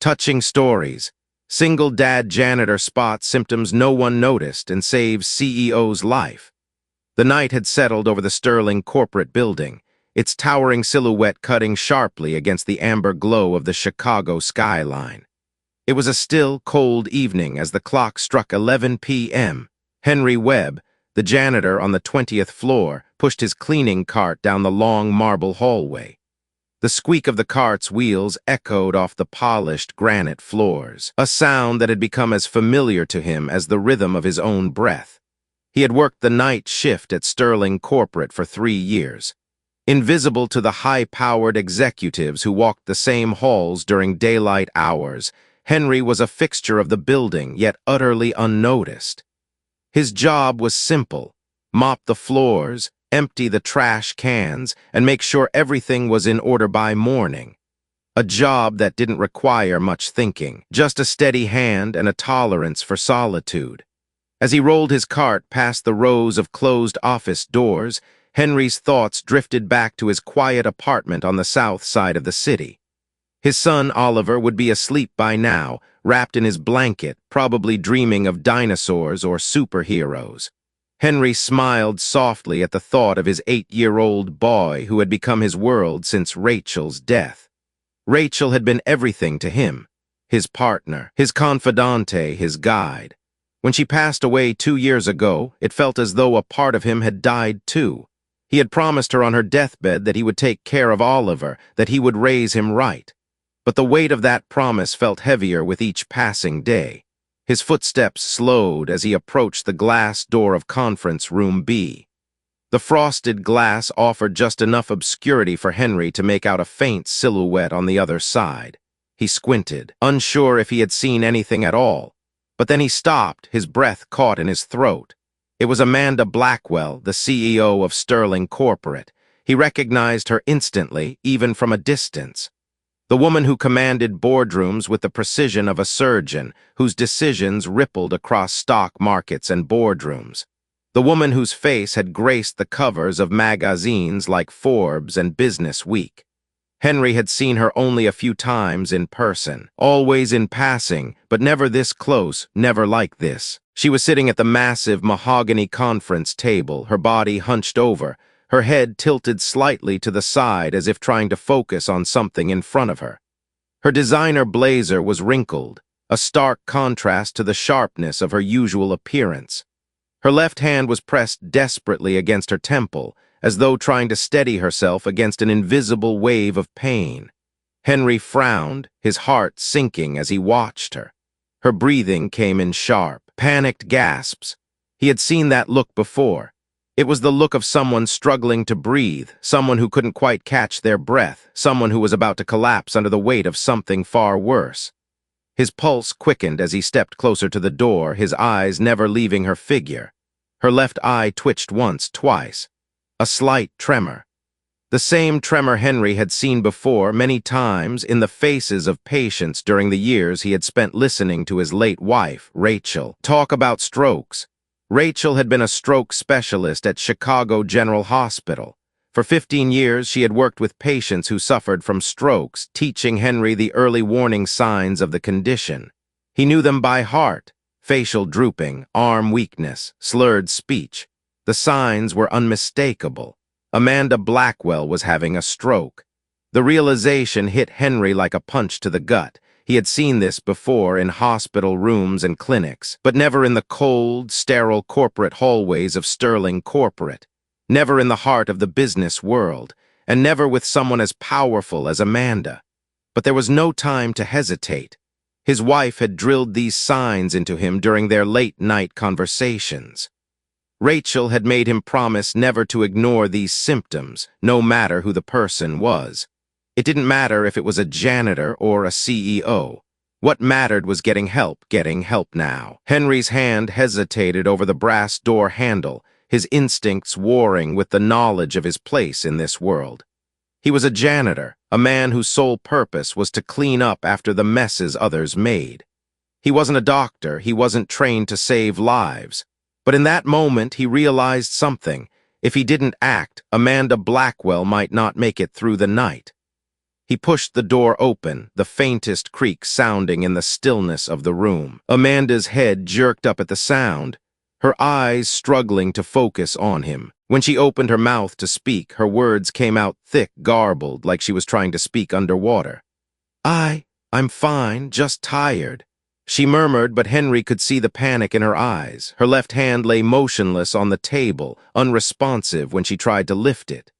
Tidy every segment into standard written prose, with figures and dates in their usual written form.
Touching stories. Single dad janitor spots symptoms no one noticed and saves CEO's life. The night had settled over the Sterling corporate building, its towering silhouette cutting sharply against the amber glow of the Chicago skyline. It was a still, cold evening as the clock struck 11 p.m. Henry Webb, the janitor on the 20th floor, pushed his cleaning cart down the long marble hallway. The squeak of the cart's wheels echoed off the polished granite floors, a sound that had become as familiar to him as the rhythm of his own breath. He had worked the night shift at Sterling Corporate for 3 years. Invisible to the high-powered executives who walked the same halls during daylight hours, Henry was a fixture of the building, yet utterly unnoticed. His job was simple: mop the floors, empty the trash cans, and make sure everything was in order by morning. A job that didn't require much thinking, just a steady hand and a tolerance for solitude. As he rolled his cart past the rows of closed office doors, Henry's thoughts drifted back to his quiet apartment on the south side of the city. His son Oliver would be asleep by now, wrapped in his blanket, probably dreaming of dinosaurs or superheroes. Henry smiled softly at the thought of his 8-year-old boy who had become his world since Rachel's death. Rachel had been everything to him: his partner, his confidante, his guide. When she passed away 2 years ago, it felt as though a part of him had died too. He had promised her on her deathbed that he would take care of Oliver, that he would raise him right. But the weight of that promise felt heavier with each passing day. His footsteps slowed as he approached the glass door of Conference Room B. The frosted glass offered just enough obscurity for Henry to make out a faint silhouette on the other side. He squinted, unsure if he had seen anything at all. But then he stopped, his breath caught in his throat. It was Amanda Blackwell, the CEO of Sterling Corporate. He recognized her instantly, even from a distance. The woman who commanded boardrooms with the precision of a surgeon, whose decisions rippled across stock markets and boardrooms. The woman whose face had graced the covers of magazines like Forbes and Business Week. Henry had seen her only a few times in person, always in passing, but never this close, never like this. She was sitting at the massive mahogany conference table, her body hunched over, her head tilted slightly to the side as if trying to focus on something in front of her. Her designer blazer was wrinkled, a stark contrast to the sharpness of her usual appearance. Her left hand was pressed desperately against her temple, as though trying to steady herself against an invisible wave of pain. Henry frowned, his heart sinking as he watched her. Her breathing came in sharp, panicked gasps. He had seen that look before. It was the look of someone struggling to breathe, someone who couldn't quite catch their breath, someone who was about to collapse under the weight of something far worse. His pulse quickened as he stepped closer to the door, his eyes never leaving her figure. Her left eye twitched once, twice. A slight tremor. The same tremor Henry had seen before many times in the faces of patients during the years he had spent listening to his late wife, Rachel, talk about strokes. Rachel had been a stroke specialist at Chicago General Hospital. For 15 years, she had worked with patients who suffered from strokes, teaching Henry the early warning signs of the condition. He knew them by heart: facial drooping, arm weakness, slurred speech. The signs were unmistakable. Amanda Blackwell was having a stroke. The realization hit Henry like a punch to the gut. He had seen this before in hospital rooms and clinics, but never in the cold, sterile corporate hallways of Sterling Corporate, never in the heart of the business world, and never with someone as powerful as Amanda. But there was no time to hesitate. His wife had drilled these signs into him during their late-night conversations. Rachel had made him promise never to ignore these symptoms, no matter who the person was. It didn't matter if it was a janitor or a CEO. What mattered was getting help now. Henry's hand hesitated over the brass door handle, his instincts warring with the knowledge of his place in this world. He was a janitor, a man whose sole purpose was to clean up after the messes others made. He wasn't a doctor, he wasn't trained to save lives. But in that moment, he realized something. If he didn't act, Amanda Blackwell might not make it through the night. He pushed the door open, the faintest creak sounding in the stillness of the room. Amanda's head jerked up at the sound, her eyes struggling to focus on him. When she opened her mouth to speak, her words came out thick, garbled, like she was trying to speak underwater. I'm fine, just tired. She murmured, but Henry could see the panic in her eyes. Her left hand lay motionless on the table, unresponsive when she tried to lift it.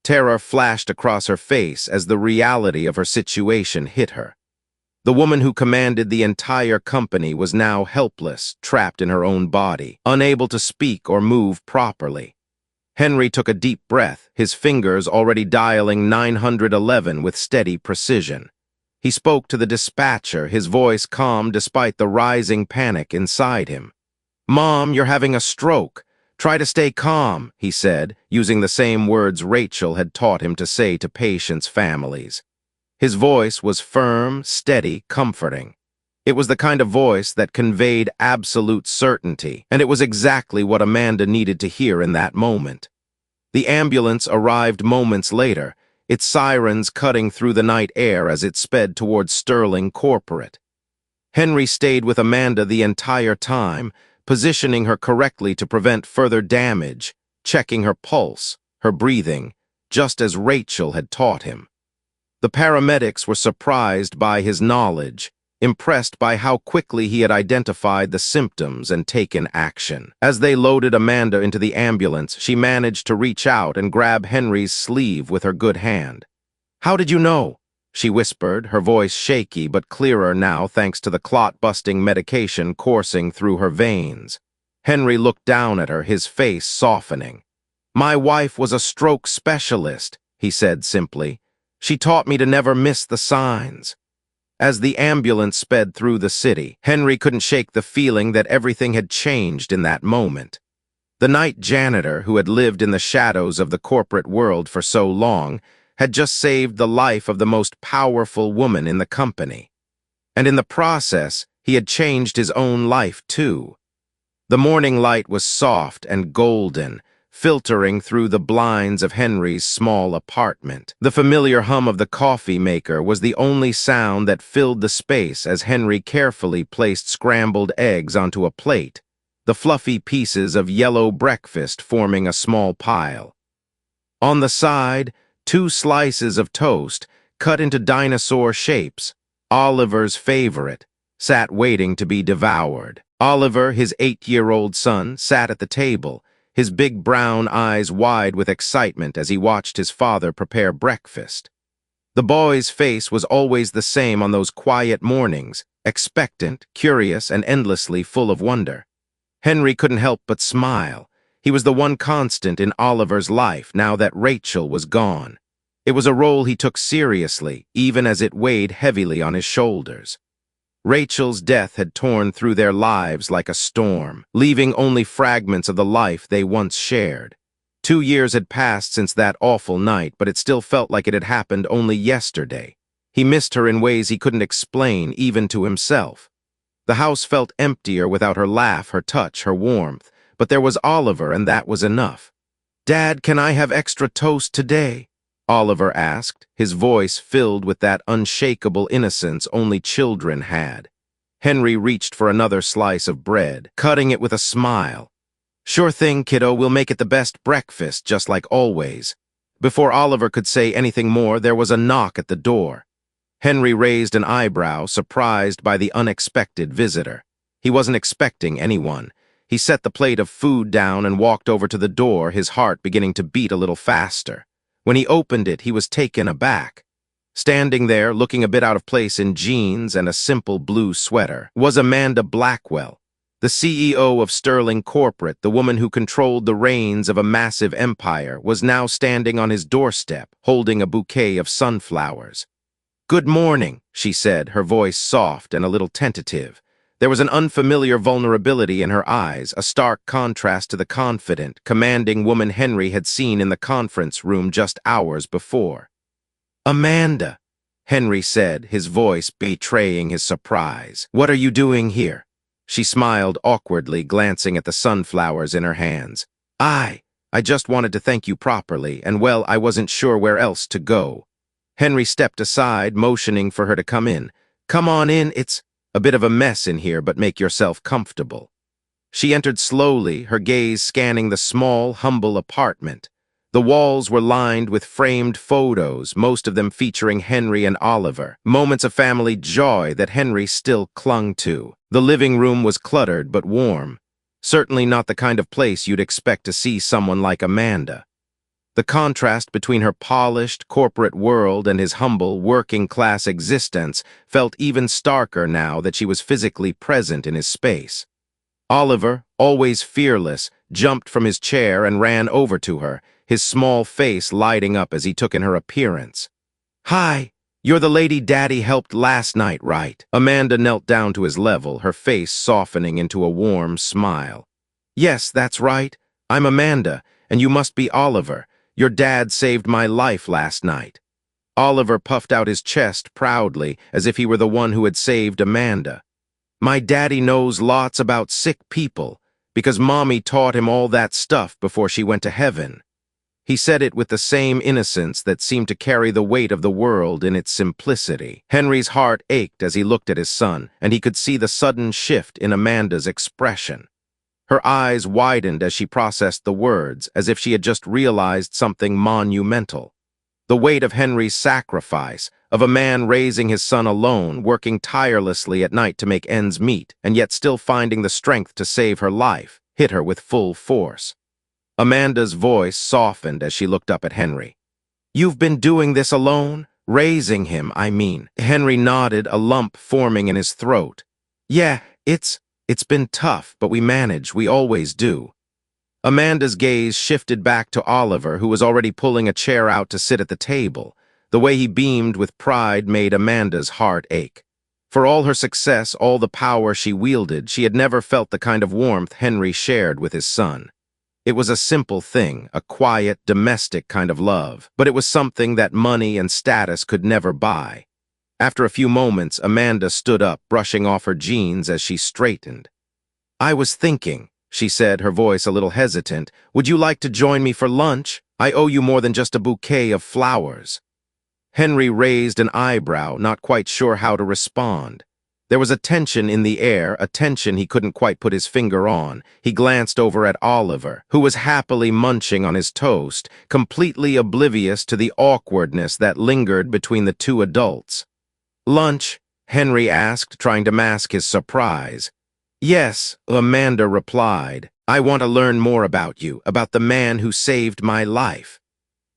Terror flashed across her face as the reality of her situation hit her. The woman who commanded the entire company was now helpless, trapped in her own body, unable to speak or move properly. Henry took a deep breath, his fingers already dialing 911 with steady precision. He spoke to the dispatcher, his voice calm despite the rising panic inside him. "Mom, you're having a stroke. Try to stay calm," he said, using the same words Rachel had taught him to say to patients' families. His voice was firm, steady, comforting. It was the kind of voice that conveyed absolute certainty, and it was exactly what Amanda needed to hear in that moment. The ambulance arrived moments later, its sirens cutting through the night air as it sped towards Sterling Corporate. Henry stayed with Amanda the entire time, positioning her correctly to prevent further damage, checking her pulse, her breathing, just as Rachel had taught him. The paramedics were surprised by his knowledge, impressed by how quickly he had identified the symptoms and taken action. As they loaded Amanda into the ambulance, she managed to reach out and grab Henry's sleeve with her good hand. "How did you know?" she whispered, her voice shaky but clearer now thanks to the clot-busting medication coursing through her veins. Henry looked down at her, his face softening. "My wife was a stroke specialist," he said simply. "She taught me to never miss the signs." As the ambulance sped through the city, Henry couldn't shake the feeling that everything had changed in that moment. The night janitor, who had lived in the shadows of the corporate world for so long, had just saved the life of the most powerful woman in the company. And in the process, he had changed his own life too. The morning light was soft and golden, filtering through the blinds of Henry's small apartment. The familiar hum of the coffee maker was the only sound that filled the space as Henry carefully placed scrambled eggs onto a plate, the fluffy pieces of yellow breakfast forming a small pile. On the side, 2 slices of toast, cut into dinosaur shapes, Oliver's favorite, sat waiting to be devoured. Oliver, his 8-year-old son, sat at the table, his big brown eyes wide with excitement as he watched his father prepare breakfast. The boy's face was always the same on those quiet mornings, expectant, curious, and endlessly full of wonder. Henry couldn't help but smile. He was the one constant in Oliver's life now that Rachel was gone. It was a role he took seriously, even as it weighed heavily on his shoulders. Rachel's death had torn through their lives like a storm, leaving only fragments of the life they once shared. 2 years had passed since that awful night, but it still felt like it had happened only yesterday. He missed her in ways he couldn't explain, even to himself. The house felt emptier without her laugh, her touch, her warmth, but there was Oliver, and that was enough. "Dad, can I have extra toast today?" Oliver asked, his voice filled with that unshakable innocence only children had. Henry reached for another slice of bread, cutting it with a smile. "Sure thing, kiddo, we'll make it the best breakfast, just like always." Before Oliver could say anything more, there was a knock at the door. Henry raised an eyebrow, surprised by the unexpected visitor. He wasn't expecting anyone. He set the plate of food down and walked over to the door, his heart beginning to beat a little faster. When he opened it, he was taken aback. Standing there, looking a bit out of place in jeans and a simple blue sweater, was Amanda Blackwell, the CEO of Sterling Corporate. The woman who controlled the reins of a massive empire was now standing on his doorstep, holding a bouquet of sunflowers. "Good morning," she said, her voice soft and a little tentative. There was an unfamiliar vulnerability in her eyes, a stark contrast to the confident, commanding woman Henry had seen in the conference room just hours before. "Amanda," Henry said, his voice betraying his surprise. "What are you doing here?" She smiled awkwardly, glancing at the sunflowers in her hands. I just wanted to thank you properly, and well, I wasn't sure where else to go." Henry stepped aside, motioning for her to come in. "Come on in, it's a bit of a mess in here, but make yourself comfortable." She entered slowly, her gaze scanning the small, humble apartment. The walls were lined with framed photos, most of them featuring Henry and Oliver, moments of family joy that Henry still clung to. The living room was cluttered but warm, certainly not the kind of place you'd expect to see someone like Amanda. The contrast between her polished, corporate world and his humble, working-class existence felt even starker now that she was physically present in his space. Oliver, always fearless, jumped from his chair and ran over to her, his small face lighting up as he took in her appearance. "Hi, you're the lady Daddy helped last night, right?" Amanda knelt down to his level, her face softening into a warm smile. "Yes, that's right. I'm Amanda, and you must be Oliver. Your dad saved my life last night." Oliver puffed out his chest proudly, as if he were the one who had saved Amanda. "My daddy knows lots about sick people, because Mommy taught him all that stuff before she went to heaven." He said it with the same innocence that seemed to carry the weight of the world in its simplicity. Henry's heart ached as he looked at his son, and he could see the sudden shift in Amanda's expression. Her eyes widened as she processed the words, as if she had just realized something monumental. The weight of Henry's sacrifice, of a man raising his son alone, working tirelessly at night to make ends meet, and yet still finding the strength to save her life, hit her with full force. Amanda's voice softened as she looked up at Henry. "You've been doing this alone? Raising him, I mean." Henry nodded, a lump forming in his throat. "Yeah, it's been tough, but we manage, we always do." Amanda's gaze shifted back to Oliver, who was already pulling a chair out to sit at the table. The way he beamed with pride made Amanda's heart ache. For all her success, all the power she wielded, she had never felt the kind of warmth Henry shared with his son. It was a simple thing, a quiet, domestic kind of love, but it was something that money and status could never buy. After a few moments, Amanda stood up, brushing off her jeans as she straightened. "I was thinking," she said, her voice a little hesitant, "would you like to join me for lunch? I owe you more than just a bouquet of flowers." Henry raised an eyebrow, not quite sure how to respond. There was a tension in the air, a tension he couldn't quite put his finger on. He glanced over at Oliver, who was happily munching on his toast, completely oblivious to the awkwardness that lingered between the two adults. "Lunch?" Henry asked, trying to mask his surprise. "Yes," Amanda replied. "I want to learn more about you, about the man who saved my life."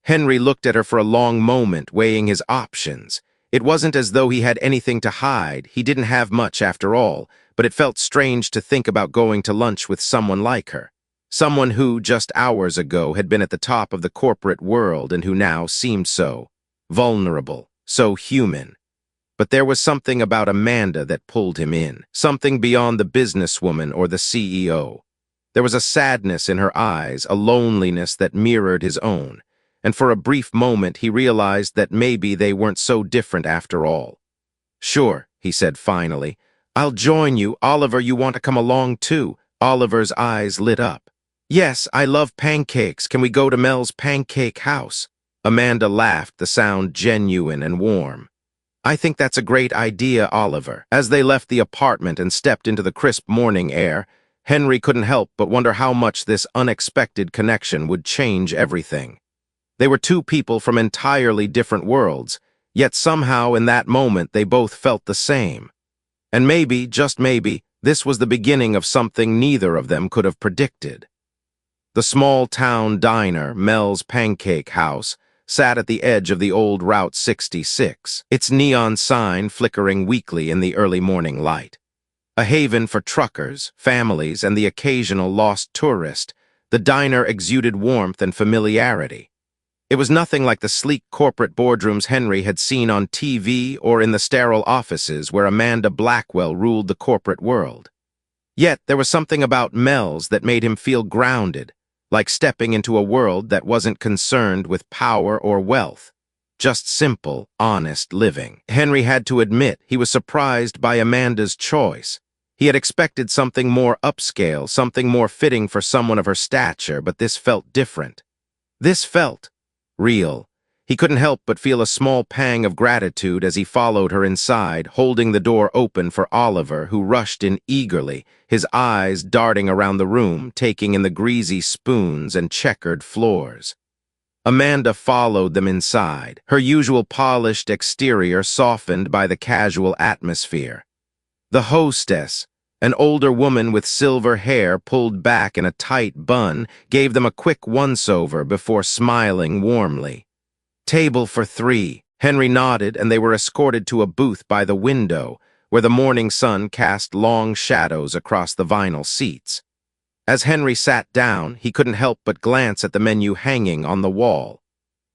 Henry looked at her for a long moment, weighing his options. It wasn't as though he had anything to hide. He didn't have much after all, but it felt strange to think about going to lunch with someone like her. Someone who, just hours ago, had been at the top of the corporate world and who now seemed so vulnerable, so human. But there was something about Amanda that pulled him in, something beyond the businesswoman or the CEO. There was a sadness in her eyes, a loneliness that mirrored his own. And for a brief moment he realized that maybe they weren't so different after all. "Sure," he said finally. "I'll join you. Oliver, you want to come along too?" Oliver's eyes lit up. "Yes, I love pancakes. Can we go to Mel's pancake house?" Amanda laughed, the sound genuine and warm. "I think that's a great idea, Oliver." As they left the apartment and stepped into the crisp morning air, Henry couldn't help but wonder how much this unexpected connection would change everything. They were two people from entirely different worlds, yet somehow in that moment they both felt the same. And maybe, just maybe, this was the beginning of something neither of them could have predicted. The small-town diner, Mel's Pancake House, sat at the edge of the old Route 66, its neon sign flickering weakly in the early morning light. A haven for truckers, families, and the occasional lost tourist, the diner exuded warmth and familiarity. It was nothing like the sleek corporate boardrooms Henry had seen on TV or in the sterile offices where Amanda Blackwell ruled the corporate world. Yet there was something about Mel's that made him feel grounded, like stepping into a world that wasn't concerned with power or wealth, just simple, honest living. Henry had to admit he was surprised by Amanda's choice. He had expected something more upscale, something more fitting for someone of her stature, but this felt different. This felt real. He couldn't help but feel a small pang of gratitude as he followed her inside, holding the door open for Oliver, who rushed in eagerly, his eyes darting around the room, taking in the greasy spoons and checkered floors. Amanda followed them inside, her usual polished exterior softened by the casual atmosphere. The hostess, an older woman with silver hair pulled back in a tight bun, gave them a quick once-over before smiling warmly. "Table for 3. Henry nodded, and they were escorted to a booth by the window, where the morning sun cast long shadows across the vinyl seats. As Henry sat down, he couldn't help but glance at the menu hanging on the wall.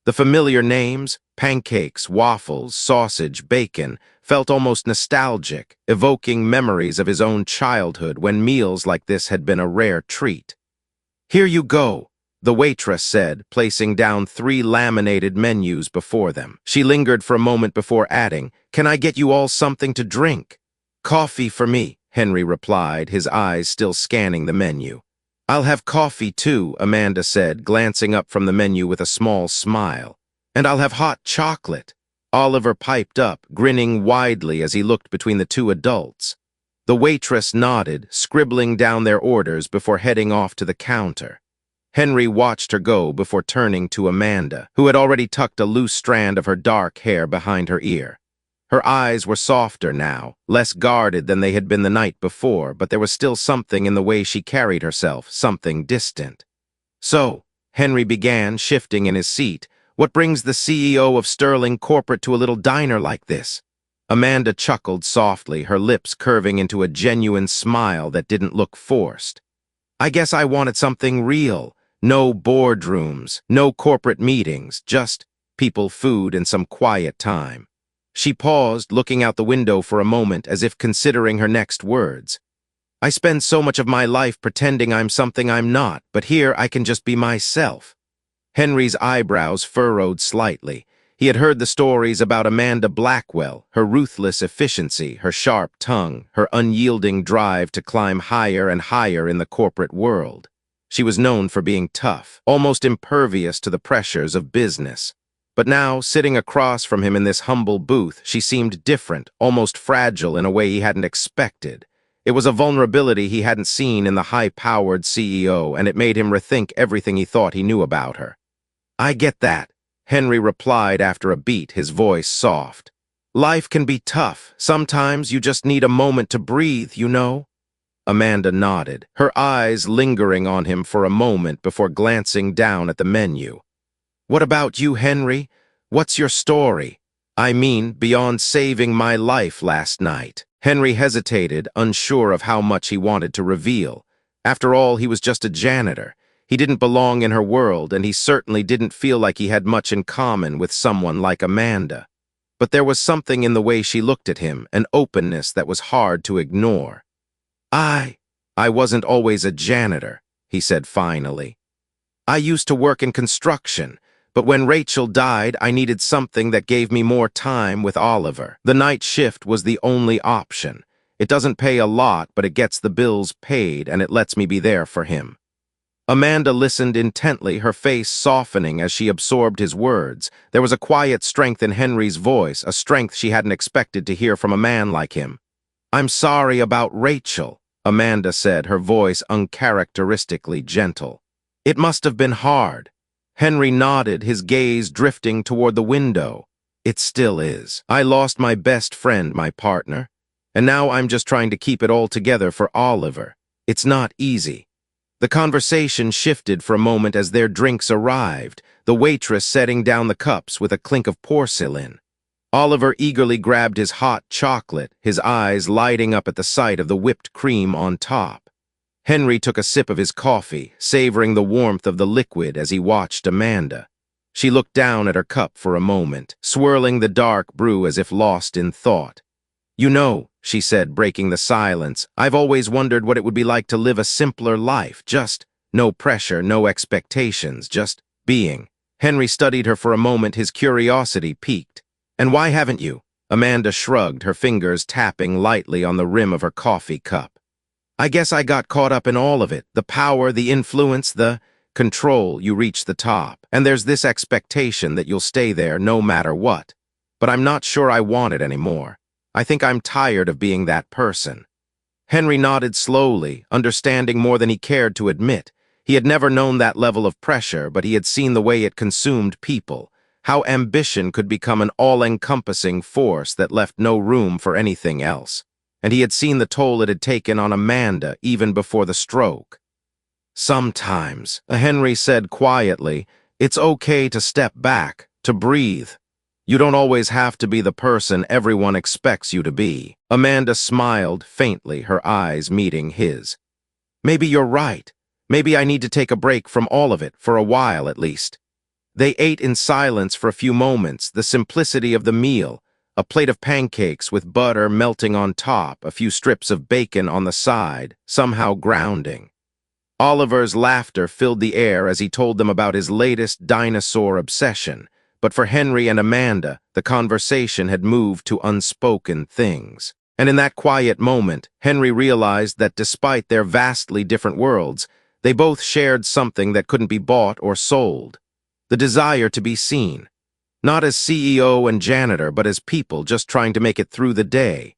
The familiar names, pancakes, waffles, sausage, bacon, felt almost nostalgic, evoking memories of his own childhood when meals like this had been a rare treat. "Here you go," the waitress said, placing down 3 laminated menus before them. She lingered for a moment before adding, "Can I get you all something to drink?" "Coffee for me," Henry replied, his eyes still scanning the menu. "I'll have coffee too," Amanda said, glancing up from the menu with a small smile. "And I'll have hot chocolate." Oliver piped up, grinning widely as he looked between the 2 adults. The waitress nodded, scribbling down their orders before heading off to the counter. Henry watched her go before turning to Amanda, who had already tucked a loose strand of her dark hair behind her ear. Her eyes were softer now, less guarded than they had been the night before, but there was still something in the way she carried herself, something distant. "So," Henry began, shifting in his seat, "what brings the CEO of Sterling Corporate to a little diner like this?" Amanda chuckled softly, her lips curving into a genuine smile that didn't look forced. "I guess I wanted something real. No boardrooms, no corporate meetings, just people, food, and some quiet time." She paused, looking out the window for a moment as if considering her next words. "I spend so much of my life pretending I'm something I'm not, but here I can just be myself." Henry's eyebrows furrowed slightly. He had heard the stories about Amanda Blackwell, her ruthless efficiency, her sharp tongue, her unyielding drive to climb higher and higher in the corporate world. She was known for being tough, almost impervious to the pressures of business. But now, sitting across from him in this humble booth, she seemed different, almost fragile in a way he hadn't expected. It was a vulnerability he hadn't seen in the high-powered CEO, and it made him rethink everything he thought he knew about her. "I get that," Henry replied after a beat, his voice soft. "Life can be tough. Sometimes you just need a moment to breathe, you know?" Amanda nodded, her eyes lingering on him for a moment before glancing down at the menu. "What about you, Henry? What's your story? I mean, beyond saving my life last night." Henry hesitated, unsure of how much he wanted to reveal. After all, he was just a janitor. He didn't belong in her world, and he certainly didn't feel like he had much in common with someone like Amanda. But there was something in the way she looked at him, an openness that was hard to ignore. I wasn't always a janitor," he said finally. "I used to work in construction. But when Rachel died, I needed something that gave me more time with Oliver. The night shift was the only option. It doesn't pay a lot, but it gets the bills paid, and it lets me be there for him." Amanda listened intently, her face softening as she absorbed his words. There was a quiet strength in Henry's voice, a strength she hadn't expected to hear from a man like him. "I'm sorry about Rachel," Amanda said, her voice uncharacteristically gentle. "It must have been hard." Henry nodded, his gaze drifting toward the window. "It still is. I lost my best friend, my partner, and now I'm just trying to keep it all together for Oliver. It's not easy." The conversation shifted for a moment as their drinks arrived, the waitress setting down the cups with a clink of porcelain. Oliver eagerly grabbed his hot chocolate, his eyes lighting up at the sight of the whipped cream on top. Henry took a sip of his coffee, savoring the warmth of the liquid as he watched Amanda. She looked down at her cup for a moment, swirling the dark brew as if lost in thought. "You know," she said, breaking the silence, "I've always wondered what it would be like to live a simpler life, just no pressure, no expectations, just being." Henry studied her for a moment, his curiosity piqued. "And why haven't you?" Amanda shrugged, her fingers tapping lightly on the rim of her coffee cup. "I guess I got caught up in all of it, the power, the influence, the control, you reach the top. And there's this expectation that you'll stay there no matter what. But I'm not sure I want it anymore. I think I'm tired of being that person. Henry nodded slowly, understanding more than he cared to admit. He had never known that level of pressure, but he had seen the way it consumed people, how ambition could become an all-encompassing force that left no room for anything else. And he had seen the toll it had taken on Amanda even before the stroke. Sometimes, Henry said quietly, it's okay to step back, to breathe. You don't always have to be the person everyone expects you to be. Amanda smiled faintly, her eyes meeting his. Maybe you're right. Maybe I need to take a break from all of it, for a while at least. They ate in silence for a few moments, the simplicity of the meal, a plate of pancakes with butter melting on top, a few strips of bacon on the side, somehow grounding. Oliver's laughter filled the air as he told them about his latest dinosaur obsession, but for Henry and Amanda, the conversation had moved to unspoken things. And in that quiet moment, Henry realized that despite their vastly different worlds, they both shared something that couldn't be bought or sold. The desire to be seen. Not as CEO and janitor, but as people just trying to make it through the day.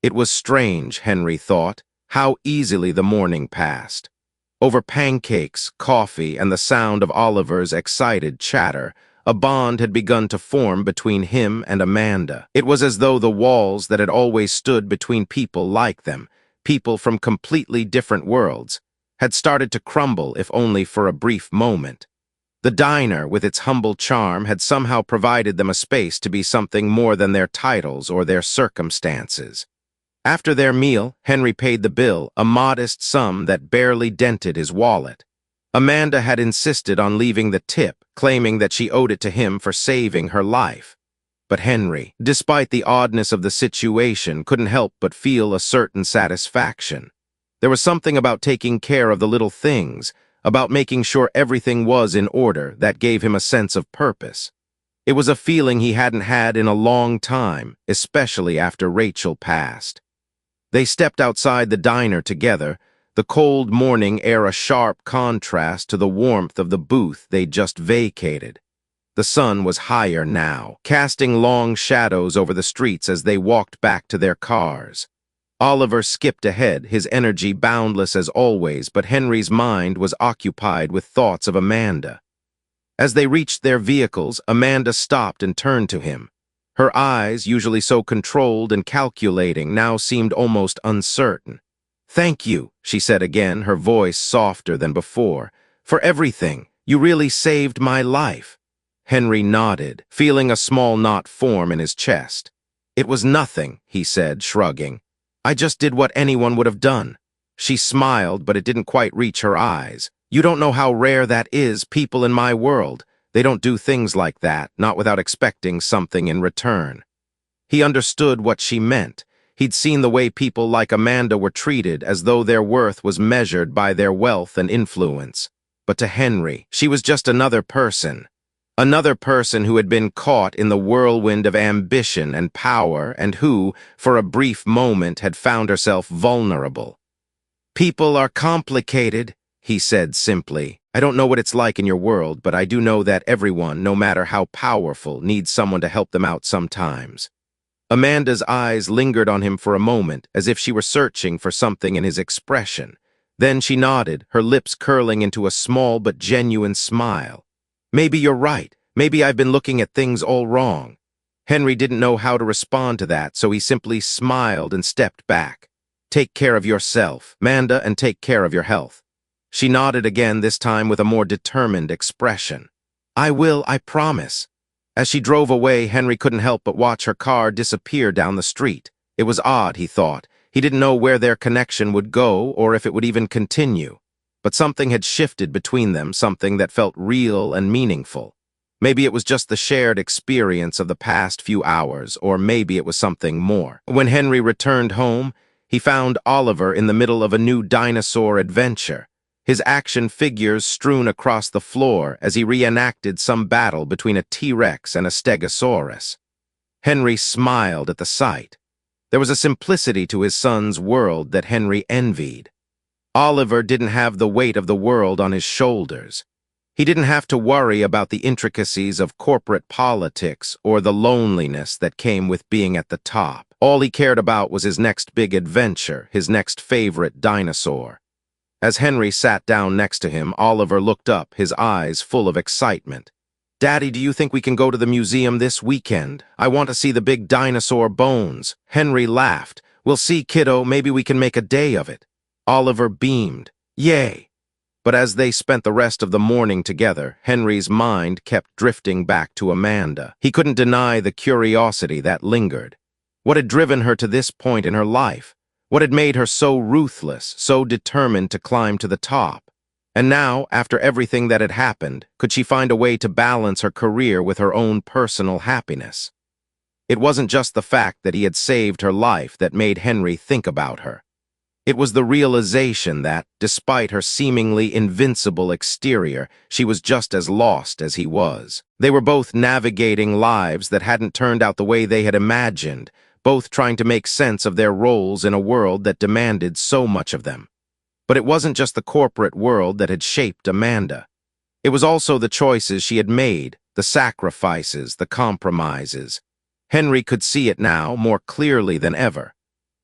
It was strange, Henry thought, how easily the morning passed. Over pancakes, coffee, and the sound of Oliver's excited chatter, a bond had begun to form between him and Amanda. It was as though the walls that had always stood between people like them, people from completely different worlds, had started to crumble if only for a brief moment. The diner, with its humble charm, had somehow provided them a space to be something more than their titles or their circumstances. After their meal, Henry paid the bill, a modest sum that barely dented his wallet. Amanda had insisted on leaving the tip, claiming that she owed it to him for saving her life. But Henry, despite the oddness of the situation, couldn't help but feel a certain satisfaction. There was something about taking care of the little things, about making sure everything was in order, that gave him a sense of purpose. It was a feeling he hadn't had in a long time, especially after Rachel passed. They stepped outside the diner together, the cold morning air a sharp contrast to the warmth of the booth they'd just vacated. The sun was higher now, casting long shadows over the streets as they walked back to their cars. Oliver skipped ahead, his energy boundless as always, but Henry's mind was occupied with thoughts of Amanda. As they reached their vehicles, Amanda stopped and turned to him. Her eyes, usually so controlled and calculating, now seemed almost uncertain. "Thank you," she said again, her voice softer than before. "For everything. You really saved my life." Henry nodded, feeling a small knot form in his chest. "It was nothing," he said, shrugging. "I just did what anyone would have done." She smiled, but it didn't quite reach her eyes. "You don't know how rare that is, people in my world. They don't do things like that, not without expecting something in return." He understood what she meant. He'd seen the way people like Amanda were treated, as though their worth was measured by their wealth and influence. But to Henry, she was just another person. Another person who had been caught in the whirlwind of ambition and power, and who, for a brief moment, had found herself vulnerable. "People are complicated," he said simply. "I don't know what it's like in your world, but I do know that everyone, no matter how powerful, needs someone to help them out sometimes." Amanda's eyes lingered on him for a moment, as if she were searching for something in his expression. Then she nodded, her lips curling into a small but genuine smile. "Maybe you're right. Maybe I've been looking at things all wrong." Henry didn't know how to respond to that, so he simply smiled and stepped back. "Take care of yourself, Amanda, and take care of your health." She nodded again, this time with a more determined expression. "I will, I promise." As she drove away, Henry couldn't help but watch her car disappear down the street. It was odd, he thought. He didn't know where their connection would go or if it would even continue. But something had shifted between them, something that felt real and meaningful. Maybe it was just the shared experience of the past few hours, or maybe it was something more. When Henry returned home, he found Oliver in the middle of a new dinosaur adventure, his action figures strewn across the floor as he reenacted some battle between a T-Rex and a Stegosaurus. Henry smiled at the sight. There was a simplicity to his son's world that Henry envied. Oliver didn't have the weight of the world on his shoulders. He didn't have to worry about the intricacies of corporate politics or the loneliness that came with being at the top. All he cared about was his next big adventure, his next favorite dinosaur. As Henry sat down next to him, Oliver looked up, his eyes full of excitement. "Daddy, do you think we can go to the museum this weekend? I want to see the big dinosaur bones." Henry laughed. "We'll see, kiddo. Maybe we can make a day of it." Oliver beamed. "Yay." But as they spent the rest of the morning together, Henry's mind kept drifting back to Amanda. He couldn't deny the curiosity that lingered. What had driven her to this point in her life? What had made her so ruthless, so determined to climb to the top? And now, after everything that had happened, could she find a way to balance her career with her own personal happiness? It wasn't just the fact that he had saved her life that made Henry think about her. It was the realization that, despite her seemingly invincible exterior, she was just as lost as he was. They were both navigating lives that hadn't turned out the way they had imagined, both trying to make sense of their roles in a world that demanded so much of them. But it wasn't just the corporate world that had shaped Amanda. It was also the choices she had made, the sacrifices, the compromises. Henry could see it now more clearly than ever.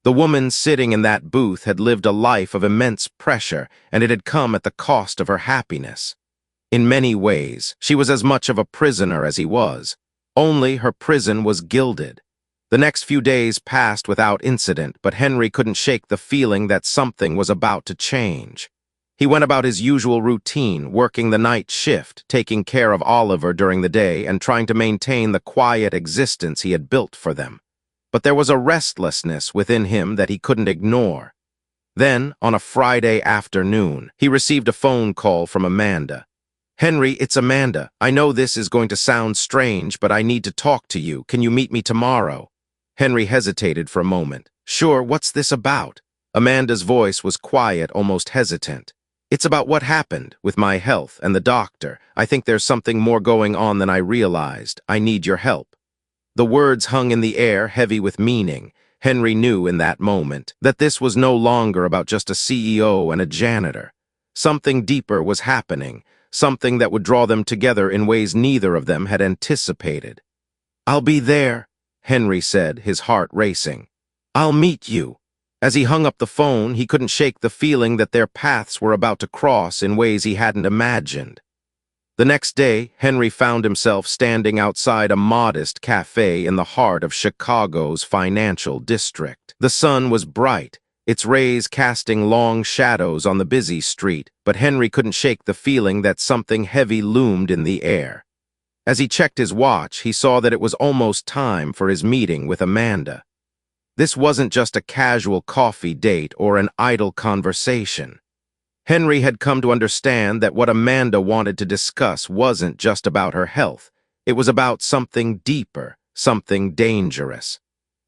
The woman sitting in that booth had lived a life of immense pressure, and it had come at the cost of her happiness. In many ways, she was as much of a prisoner as he was. Only her prison was gilded. The next few days passed without incident, but Henry couldn't shake the feeling that something was about to change. He went about his usual routine, working the night shift, taking care of Oliver during the day, and trying to maintain the quiet existence he had built for them. But there was a restlessness within him that he couldn't ignore. Then, on a Friday afternoon, he received a phone call from Amanda. "Henry, it's Amanda. I know this is going to sound strange, but I need to talk to you. Can you meet me tomorrow?" Henry hesitated for a moment. "Sure, what's this about?" Amanda's voice was quiet, almost hesitant. "It's about what happened with my health and the doctor. I think there's something more going on than I realized. I need your help." The words hung in the air, heavy with meaning. Henry knew in that moment that this was no longer about just a CEO and a janitor. Something deeper was happening, something that would draw them together in ways neither of them had anticipated. "I'll be there," Henry said, his heart racing. "I'll meet you." As he hung up the phone, he couldn't shake the feeling that their paths were about to cross in ways he hadn't imagined. The next day, Henry found himself standing outside a modest cafe in the heart of Chicago's financial district. The sun was bright, its rays casting long shadows on the busy street, but Henry couldn't shake the feeling that something heavy loomed in the air. As he checked his watch, he saw that it was almost time for his meeting with Amanda. This wasn't just a casual coffee date or an idle conversation. Henry had come to understand that what Amanda wanted to discuss wasn't just about her health. It was about something deeper, something dangerous.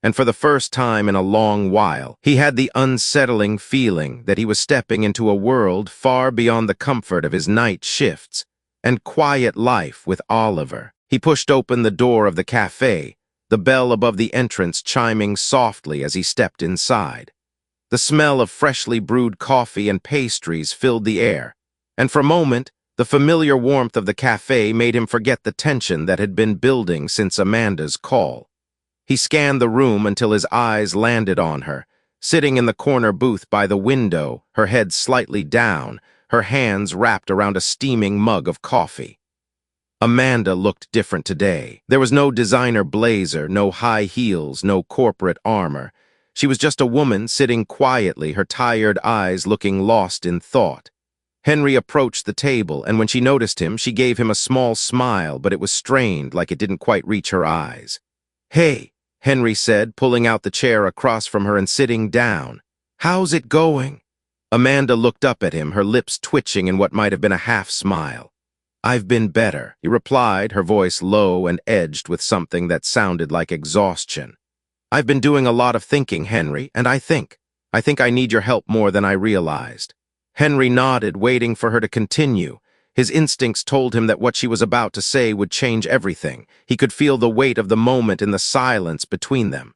And for the first time in a long while, he had the unsettling feeling that he was stepping into a world far beyond the comfort of his night shifts and quiet life with Oliver. He pushed open the door of the cafe, the bell above the entrance chiming softly as he stepped inside. The smell of freshly brewed coffee and pastries filled the air, and for a moment, the familiar warmth of the cafe made him forget the tension that had been building since Amanda's call. He scanned the room until his eyes landed on her, sitting in the corner booth by the window, her head slightly down, her hands wrapped around a steaming mug of coffee. Amanda looked different today. There was no designer blazer, no high heels, no corporate armor. She was just a woman sitting quietly, her tired eyes looking lost in thought. Henry approached the table, and when she noticed him, she gave him a small smile, but it was strained, like it didn't quite reach her eyes. "Hey," Henry said, pulling out the chair across from her and sitting down. "How's it going?" Amanda looked up at him, her lips twitching in what might have been a half-smile. "I've been better," he replied, her voice low and edged with something that sounded like exhaustion. "I've been doing a lot of thinking, Henry, and I think I need your help more than I realized." Henry nodded, waiting for her to continue. His instincts told him that what she was about to say would change everything. He could feel the weight of the moment in the silence between them.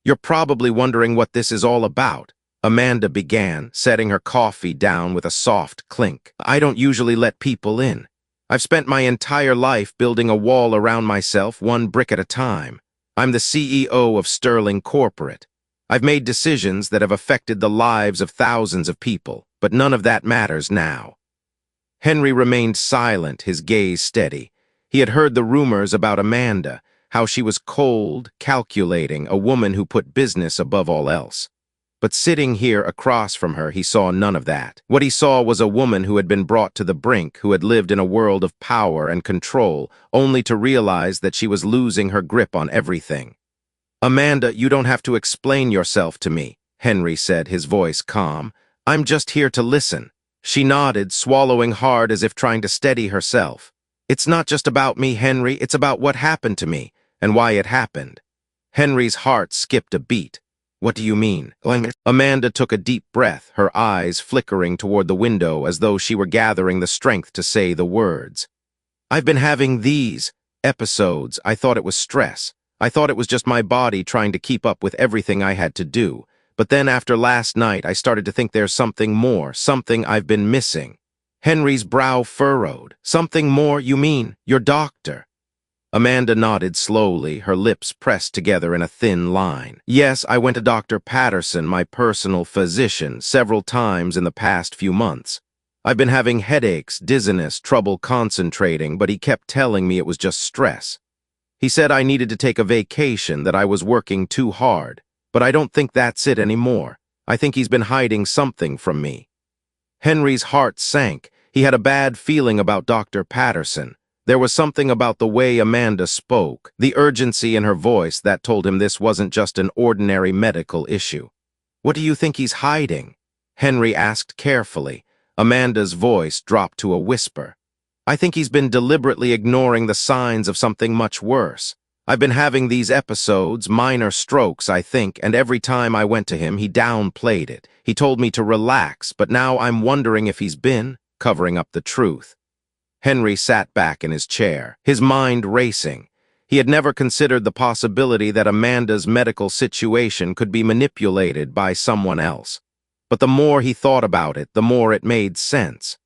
"You're probably wondering what this is all about," Amanda began, setting her coffee down with a soft clink. I don't usually let people in. I've spent my entire life building a wall around myself, one brick at a time. I'm the CEO of Sterling Corporate. I've made decisions that have affected the lives of thousands of people, but none of that matters now. Henry remained silent, his gaze steady. He had heard the rumors about Amanda, how she was cold, calculating, a woman who put business above all else. But sitting here across from her, he saw none of that. What he saw was a woman who had been brought to the brink, who had lived in a world of power and control, only to realize that she was losing her grip on everything. Amanda, you don't have to explain yourself to me, Henry said, his voice calm. I'm just here to listen. She nodded, swallowing hard as if trying to steady herself. It's not just about me, Henry, it's about what happened to me, and why it happened. Henry's heart skipped a beat. What do you mean? Amanda took a deep breath, her eyes flickering toward the window as though she were gathering the strength to say the words. I've been having these episodes. I thought it was stress. I thought it was just my body trying to keep up with everything I had to do. But then after last night, I started to think there's something more, something I've been missing. Henry's brow furrowed. Something more, you mean? Your doctor? Amanda nodded slowly, her lips pressed together in a thin line. Yes, I went to Dr. Patterson, my personal physician, several times in the past few months. I've been having headaches, dizziness, trouble concentrating, but he kept telling me it was just stress. He said I needed to take a vacation, that I was working too hard. But I don't think that's it anymore. I think he's been hiding something from me. Henry's heart sank. He had a bad feeling about Dr. Patterson. There was something about the way Amanda spoke, the urgency in her voice, that told him this wasn't just an ordinary medical issue. What do you think he's hiding? Henry asked carefully. Amanda's voice dropped to a whisper. I think he's been deliberately ignoring the signs of something much worse. I've been having these episodes, minor strokes, I think, and every time I went to him, he downplayed it. He told me to relax, but now I'm wondering if he's been covering up the truth. Henry sat back in his chair, his mind racing. He had never considered the possibility that Amanda's medical situation could be manipulated by someone else. But the more he thought about it, the more it made sense.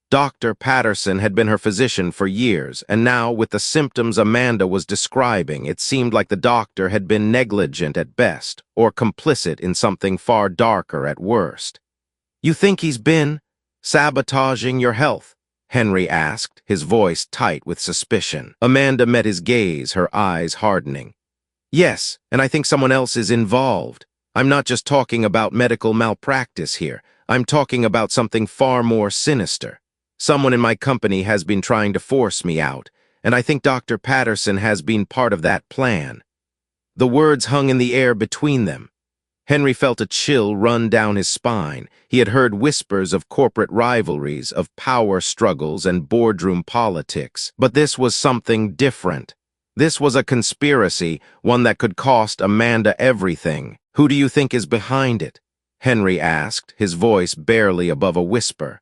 Dr. Patterson had been her physician for years, and now, with the symptoms Amanda was describing, it seemed like the doctor had been negligent at best, or complicit in something far darker at worst. You think he's been sabotaging your health? Henry asked, his voice tight with suspicion. Amanda met his gaze, her eyes hardening. Yes, and I think someone else is involved. I'm not just talking about medical malpractice here. I'm talking about something far more sinister. Someone in my company has been trying to force me out, and I think Dr. Patterson has been part of that plan. The words hung in the air between them. Henry felt a chill run down his spine. He had heard whispers of corporate rivalries, of power struggles and boardroom politics. But this was something different. This was a conspiracy, one that could cost Amanda everything. Who do you think is behind it? Henry asked, his voice barely above a whisper.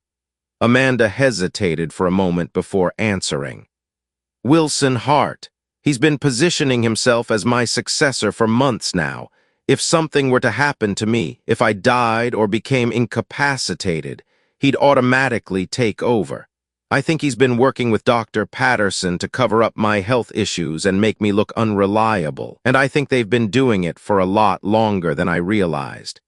Amanda hesitated for a moment before answering. Wilson Hart. He's been positioning himself as my successor for months now. If something were to happen to me, if I died or became incapacitated, he'd automatically take over. I think he's been working with Dr. Patterson to cover up my health issues and make me look unreliable, and I think they've been doing it for a lot longer than I realized.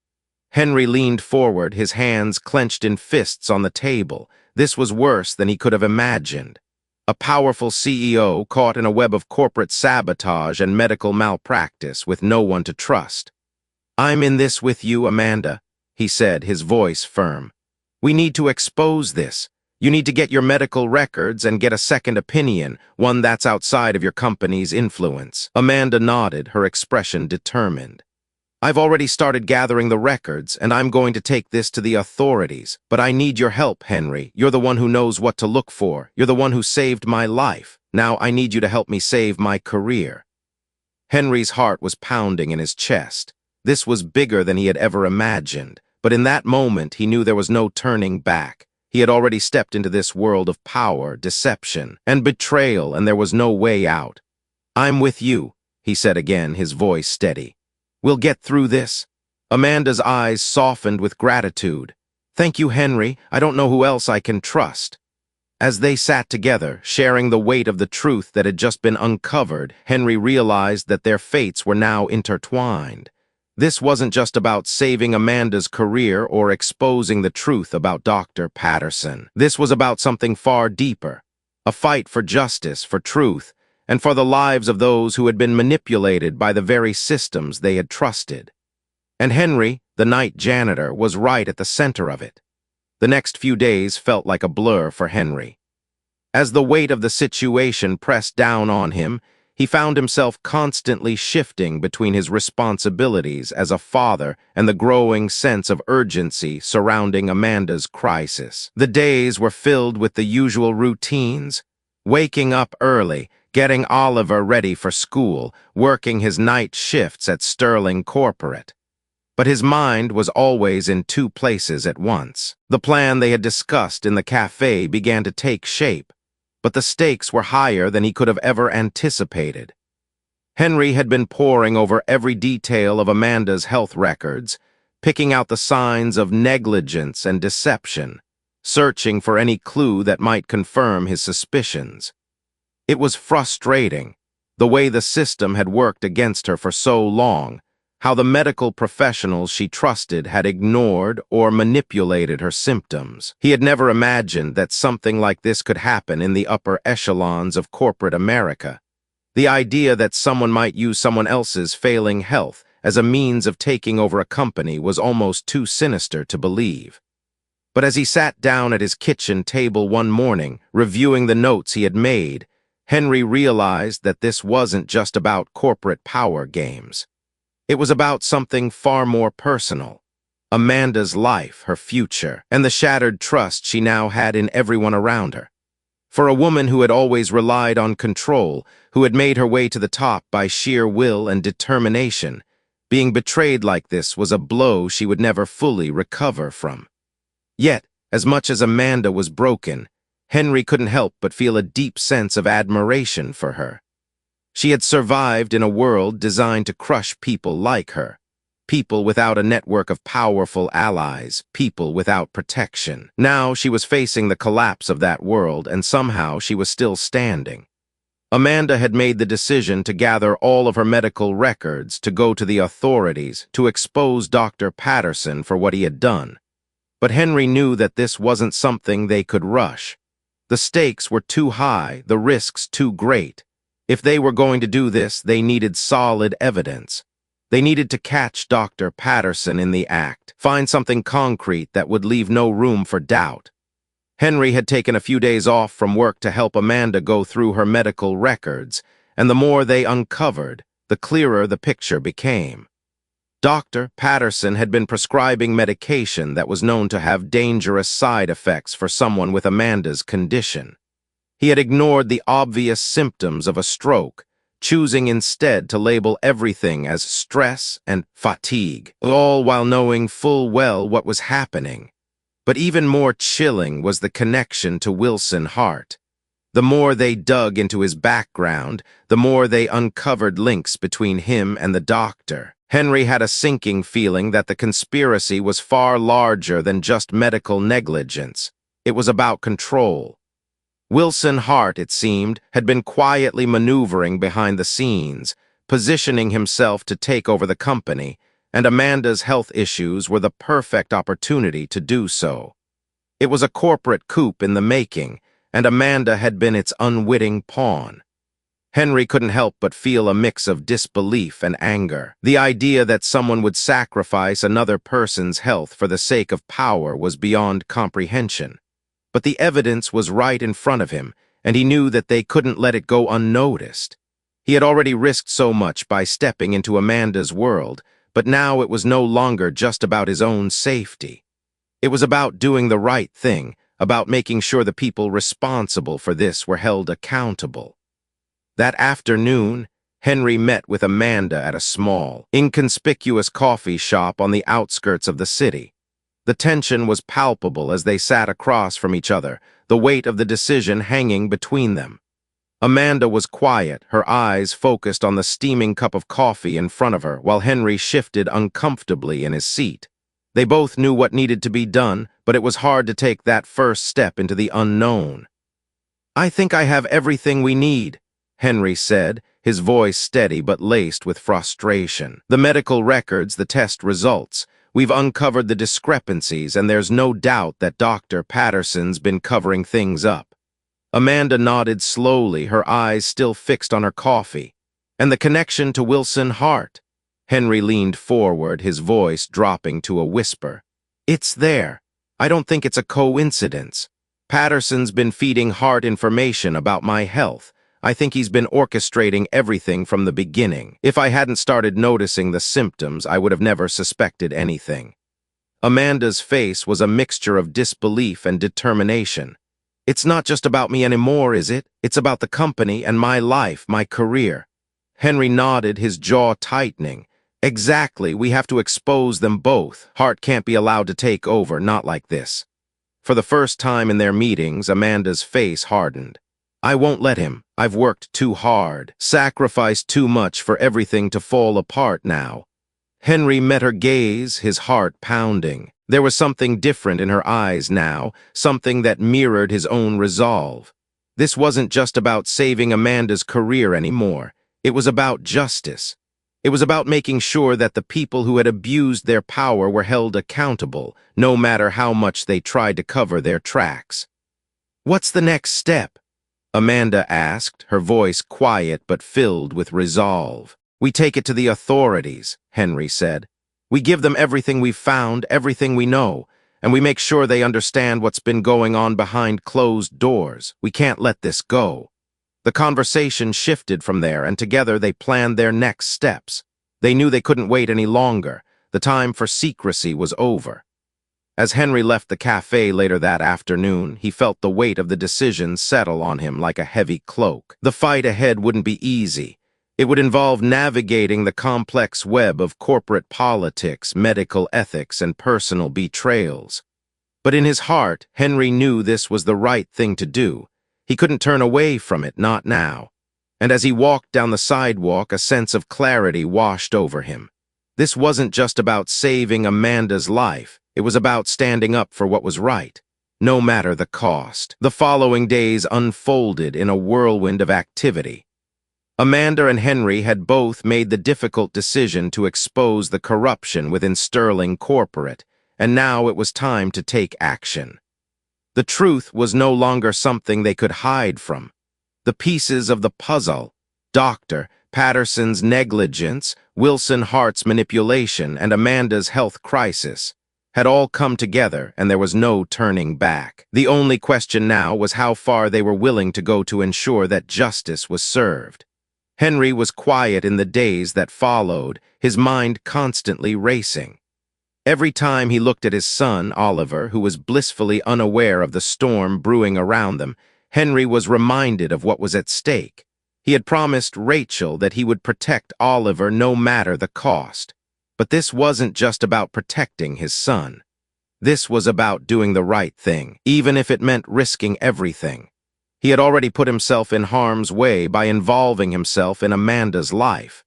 Henry leaned forward, his hands clenched in fists on the table. This was worse than he could have imagined. A powerful CEO caught in a web of corporate sabotage and medical malpractice with no one to trust. I'm in this with you, Amanda, he said, his voice firm. We need to expose this. You need to get your medical records and get a second opinion, one that's outside of your company's influence. Amanda nodded, her expression determined. I've already started gathering the records, and I'm going to take this to the authorities. But I need your help, Henry. You're the one who knows what to look for. You're the one who saved my life. Now I need you to help me save my career. Henry's heart was pounding in his chest. This was bigger than he had ever imagined. But in that moment, he knew there was no turning back. He had already stepped into this world of power, deception, and betrayal, and there was no way out. I'm with you, he said again, his voice steady. We'll get through this. Amanda's eyes softened with gratitude. "Thank you, Henry. I don't know who else I can trust." As they sat together, sharing the weight of the truth that had just been uncovered, Henry realized that their fates were now intertwined. This wasn't just about saving Amanda's career or exposing the truth about Dr. Patterson. This was about something far deeper, a fight for justice, for truth, and for the lives of those who had been manipulated by the very systems they had trusted. And Henry, the night janitor, was right at the center of it. The next few days felt like a blur for Henry. As the weight of the situation pressed down on him, he found himself constantly shifting between his responsibilities as a father and the growing sense of urgency surrounding Amanda's crisis. The days were filled with the usual routines: waking up early, getting Oliver ready for school, working his night shifts at Sterling Corporate. But his mind was always in two places at once. The plan they had discussed in the cafe began to take shape, but the stakes were higher than he could have ever anticipated. Henry had been poring over every detail of Amanda's health records, picking out the signs of negligence and deception, searching for any clue that might confirm his suspicions. It was frustrating, the way the system had worked against her for so long, how the medical professionals she trusted had ignored or manipulated her symptoms. He had never imagined that something like this could happen in the upper echelons of corporate America. The idea that someone might use someone else's failing health as a means of taking over a company was almost too sinister to believe. But as he sat down at his kitchen table one morning, reviewing the notes he had made, Henry realized that this wasn't just about corporate power games. It was about something far more personal: Amanda's life, her future, and the shattered trust she now had in everyone around her. For a woman who had always relied on control, who had made her way to the top by sheer will and determination, being betrayed like this was a blow she would never fully recover from. Yet, as much as Amanda was broken, Henry couldn't help but feel a deep sense of admiration for her. She had survived in a world designed to crush people like her, people without a network of powerful allies, people without protection. Now she was facing the collapse of that world, and somehow she was still standing. Amanda had made the decision to gather all of her medical records, to go to the authorities, to expose Dr. Patterson for what he had done. But Henry knew that this wasn't something they could rush. The stakes were too high, the risks too great. If they were going to do this, they needed solid evidence. They needed to catch Dr. Patterson in the act, find something concrete that would leave no room for doubt. Henry had taken a few days off from work to help Amanda go through her medical records, and the more they uncovered, the clearer the picture became. Dr. Patterson had been prescribing medication that was known to have dangerous side effects for someone with Amanda's condition. He had ignored the obvious symptoms of a stroke, choosing instead to label everything as stress and fatigue, all while knowing full well what was happening. But even more chilling was the connection to Wilson Hart. The more they dug into his background, the more they uncovered links between him and the doctor. Henry had a sinking feeling that the conspiracy was far larger than just medical negligence. It was about control. Wilson Hart, it seemed, had been quietly maneuvering behind the scenes, positioning himself to take over the company, and Amanda's health issues were the perfect opportunity to do so. It was a corporate coup in the making, and Amanda had been its unwitting pawn. Henry couldn't help but feel a mix of disbelief and anger. The idea that someone would sacrifice another person's health for the sake of power was beyond comprehension. But the evidence was right in front of him, and he knew that they couldn't let it go unnoticed. He had already risked so much by stepping into Amanda's world, but now it was no longer just about his own safety. It was about doing the right thing, about making sure the people responsible for this were held accountable. That afternoon, Henry met with Amanda at a small, inconspicuous coffee shop on the outskirts of the city. The tension was palpable as they sat across from each other, the weight of the decision hanging between them. Amanda was quiet, her eyes focused on the steaming cup of coffee in front of her, while Henry shifted uncomfortably in his seat. They both knew what needed to be done, but it was hard to take that first step into the unknown. "I think I have everything we need," Henry said, his voice steady but laced with frustration. "The medical records, the test results. We've uncovered the discrepancies, and there's no doubt that Dr. Patterson's been covering things up." Amanda nodded slowly, her eyes still fixed on her coffee. "And the connection to Wilson Hart?" Henry leaned forward, his voice dropping to a whisper. "It's there. I don't think it's a coincidence. Patterson's been feeding Hart information about my health. I think he's been orchestrating everything from the beginning. If I hadn't started noticing the symptoms, I would have never suspected anything." Amanda's face was a mixture of disbelief and determination. "It's not just about me anymore, is it? It's about the company and my life, my career." Henry nodded, his jaw tightening. "Exactly, we have to expose them both. Hart can't be allowed to take over, not like this." For the first time in their meetings, Amanda's face hardened. "I won't let him. I've worked too hard, sacrificed too much for everything to fall apart now." Henry met her gaze, his heart pounding. There was something different in her eyes now, something that mirrored his own resolve. This wasn't just about saving Amanda's career anymore. It was about justice. It was about making sure that the people who had abused their power were held accountable, no matter how much they tried to cover their tracks. "What's the next step?" Amanda asked, her voice quiet but filled with resolve. "We take it to the authorities," Henry said. "We give them everything we've found, everything we know, and we make sure they understand what's been going on behind closed doors. We can't let this go." The conversation shifted from there, and together they planned their next steps. They knew they couldn't wait any longer. The time for secrecy was over. As Henry left the cafe later that afternoon, he felt the weight of the decision settle on him like a heavy cloak. The fight ahead wouldn't be easy. It would involve navigating the complex web of corporate politics, medical ethics, and personal betrayals. But in his heart, Henry knew this was the right thing to do. He couldn't turn away from it, not now. And as he walked down the sidewalk, a sense of clarity washed over him. This wasn't just about saving Amanda's life. It was about standing up for what was right, no matter the cost. The following days unfolded in a whirlwind of activity. Amanda and Henry had both made the difficult decision to expose the corruption within Sterling Corporate, and now it was time to take action. The truth was no longer something they could hide from. The pieces of the puzzle, Dr. Patterson's negligence, Wilson Hart's manipulation, and Amanda's health crisis, had all come together, and there was no turning back. The only question now was how far they were willing to go to ensure that justice was served. Henry was quiet in the days that followed, his mind constantly racing. Every time he looked at his son, Oliver, who was blissfully unaware of the storm brewing around them, Henry was reminded of what was at stake. He had promised Rachel that he would protect Oliver no matter the cost. But this wasn't just about protecting his son. This was about doing the right thing, even if it meant risking everything. He had already put himself in harm's way by involving himself in Amanda's life.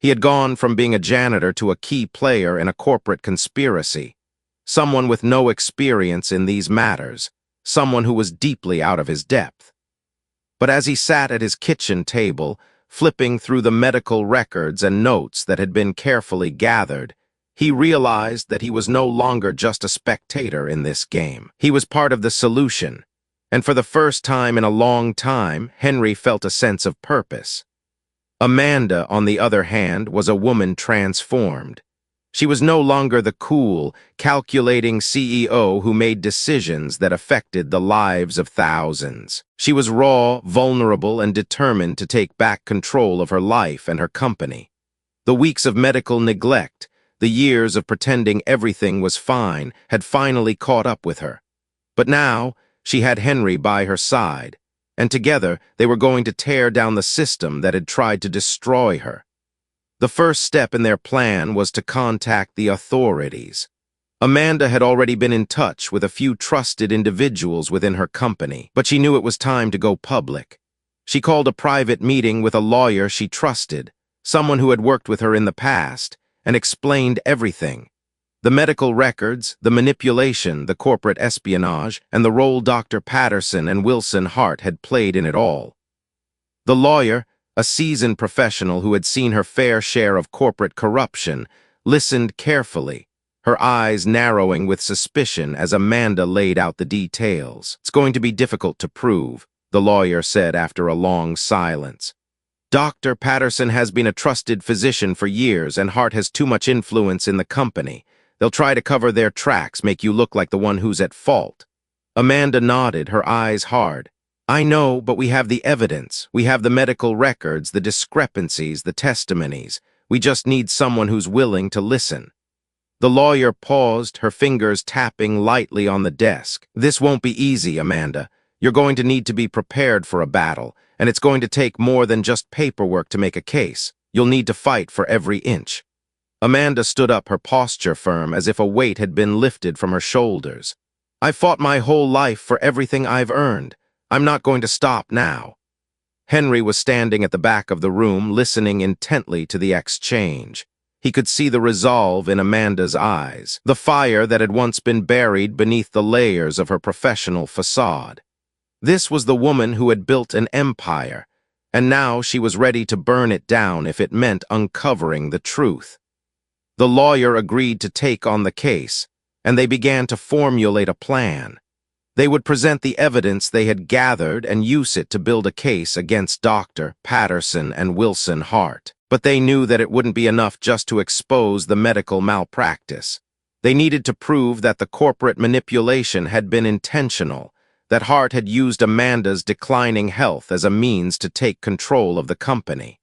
He had gone from being a janitor to a key player in a corporate conspiracy, someone with no experience in these matters, someone who was deeply out of his depth. But as he sat at his kitchen table, flipping through the medical records and notes that had been carefully gathered, he realized that he was no longer just a spectator in this game. He was part of the solution, and for the first time in a long time, Henry felt a sense of purpose. Amanda, on the other hand, was a woman transformed. She was no longer the cool, calculating CEO who made decisions that affected the lives of thousands. She was raw, vulnerable, and determined to take back control of her life and her company. The weeks of medical neglect, the years of pretending everything was fine, had finally caught up with her. But now, she had Henry by her side, and together they were going to tear down the system that had tried to destroy her. The first step in their plan was to contact the authorities. Amanda had already been in touch with a few trusted individuals within her company, but she knew it was time to go public. She called a private meeting with a lawyer she trusted, someone who had worked with her in the past, and explained everything. The medical records, the manipulation, the corporate espionage, and the role Dr. Patterson and Wilson Hart had played in it all. The lawyer, a seasoned professional who had seen her fair share of corporate corruption, listened carefully, her eyes narrowing with suspicion as Amanda laid out the details. "It's going to be difficult to prove," the lawyer said after a long silence. "Dr. Patterson has been a trusted physician for years, and Hart has too much influence in the company. They'll try to cover their tracks, make you look like the one who's at fault." Amanda nodded, her eyes hard. "I know, but we have the evidence. We have the medical records, the discrepancies, the testimonies. We just need someone who's willing to listen." The lawyer paused, her fingers tapping lightly on the desk. "This won't be easy, Amanda. You're going to need to be prepared for a battle, and it's going to take more than just paperwork to make a case. You'll need to fight for every inch." Amanda stood up, her posture firm, as if a weight had been lifted from her shoulders. "I've fought my whole life for everything I've earned. I'm not going to stop now." Henry was standing at the back of the room, listening intently to the exchange. He could see the resolve in Amanda's eyes, the fire that had once been buried beneath the layers of her professional facade. This was the woman who had built an empire, and now she was ready to burn it down if it meant uncovering the truth. The lawyer agreed to take on the case, and they began to formulate a plan. They would present the evidence they had gathered and use it to build a case against Dr. Patterson and Wilson Hart. But they knew that it wouldn't be enough just to expose the medical malpractice. They needed to prove that the corporate manipulation had been intentional, that Hart had used Amanda's declining health as a means to take control of the company.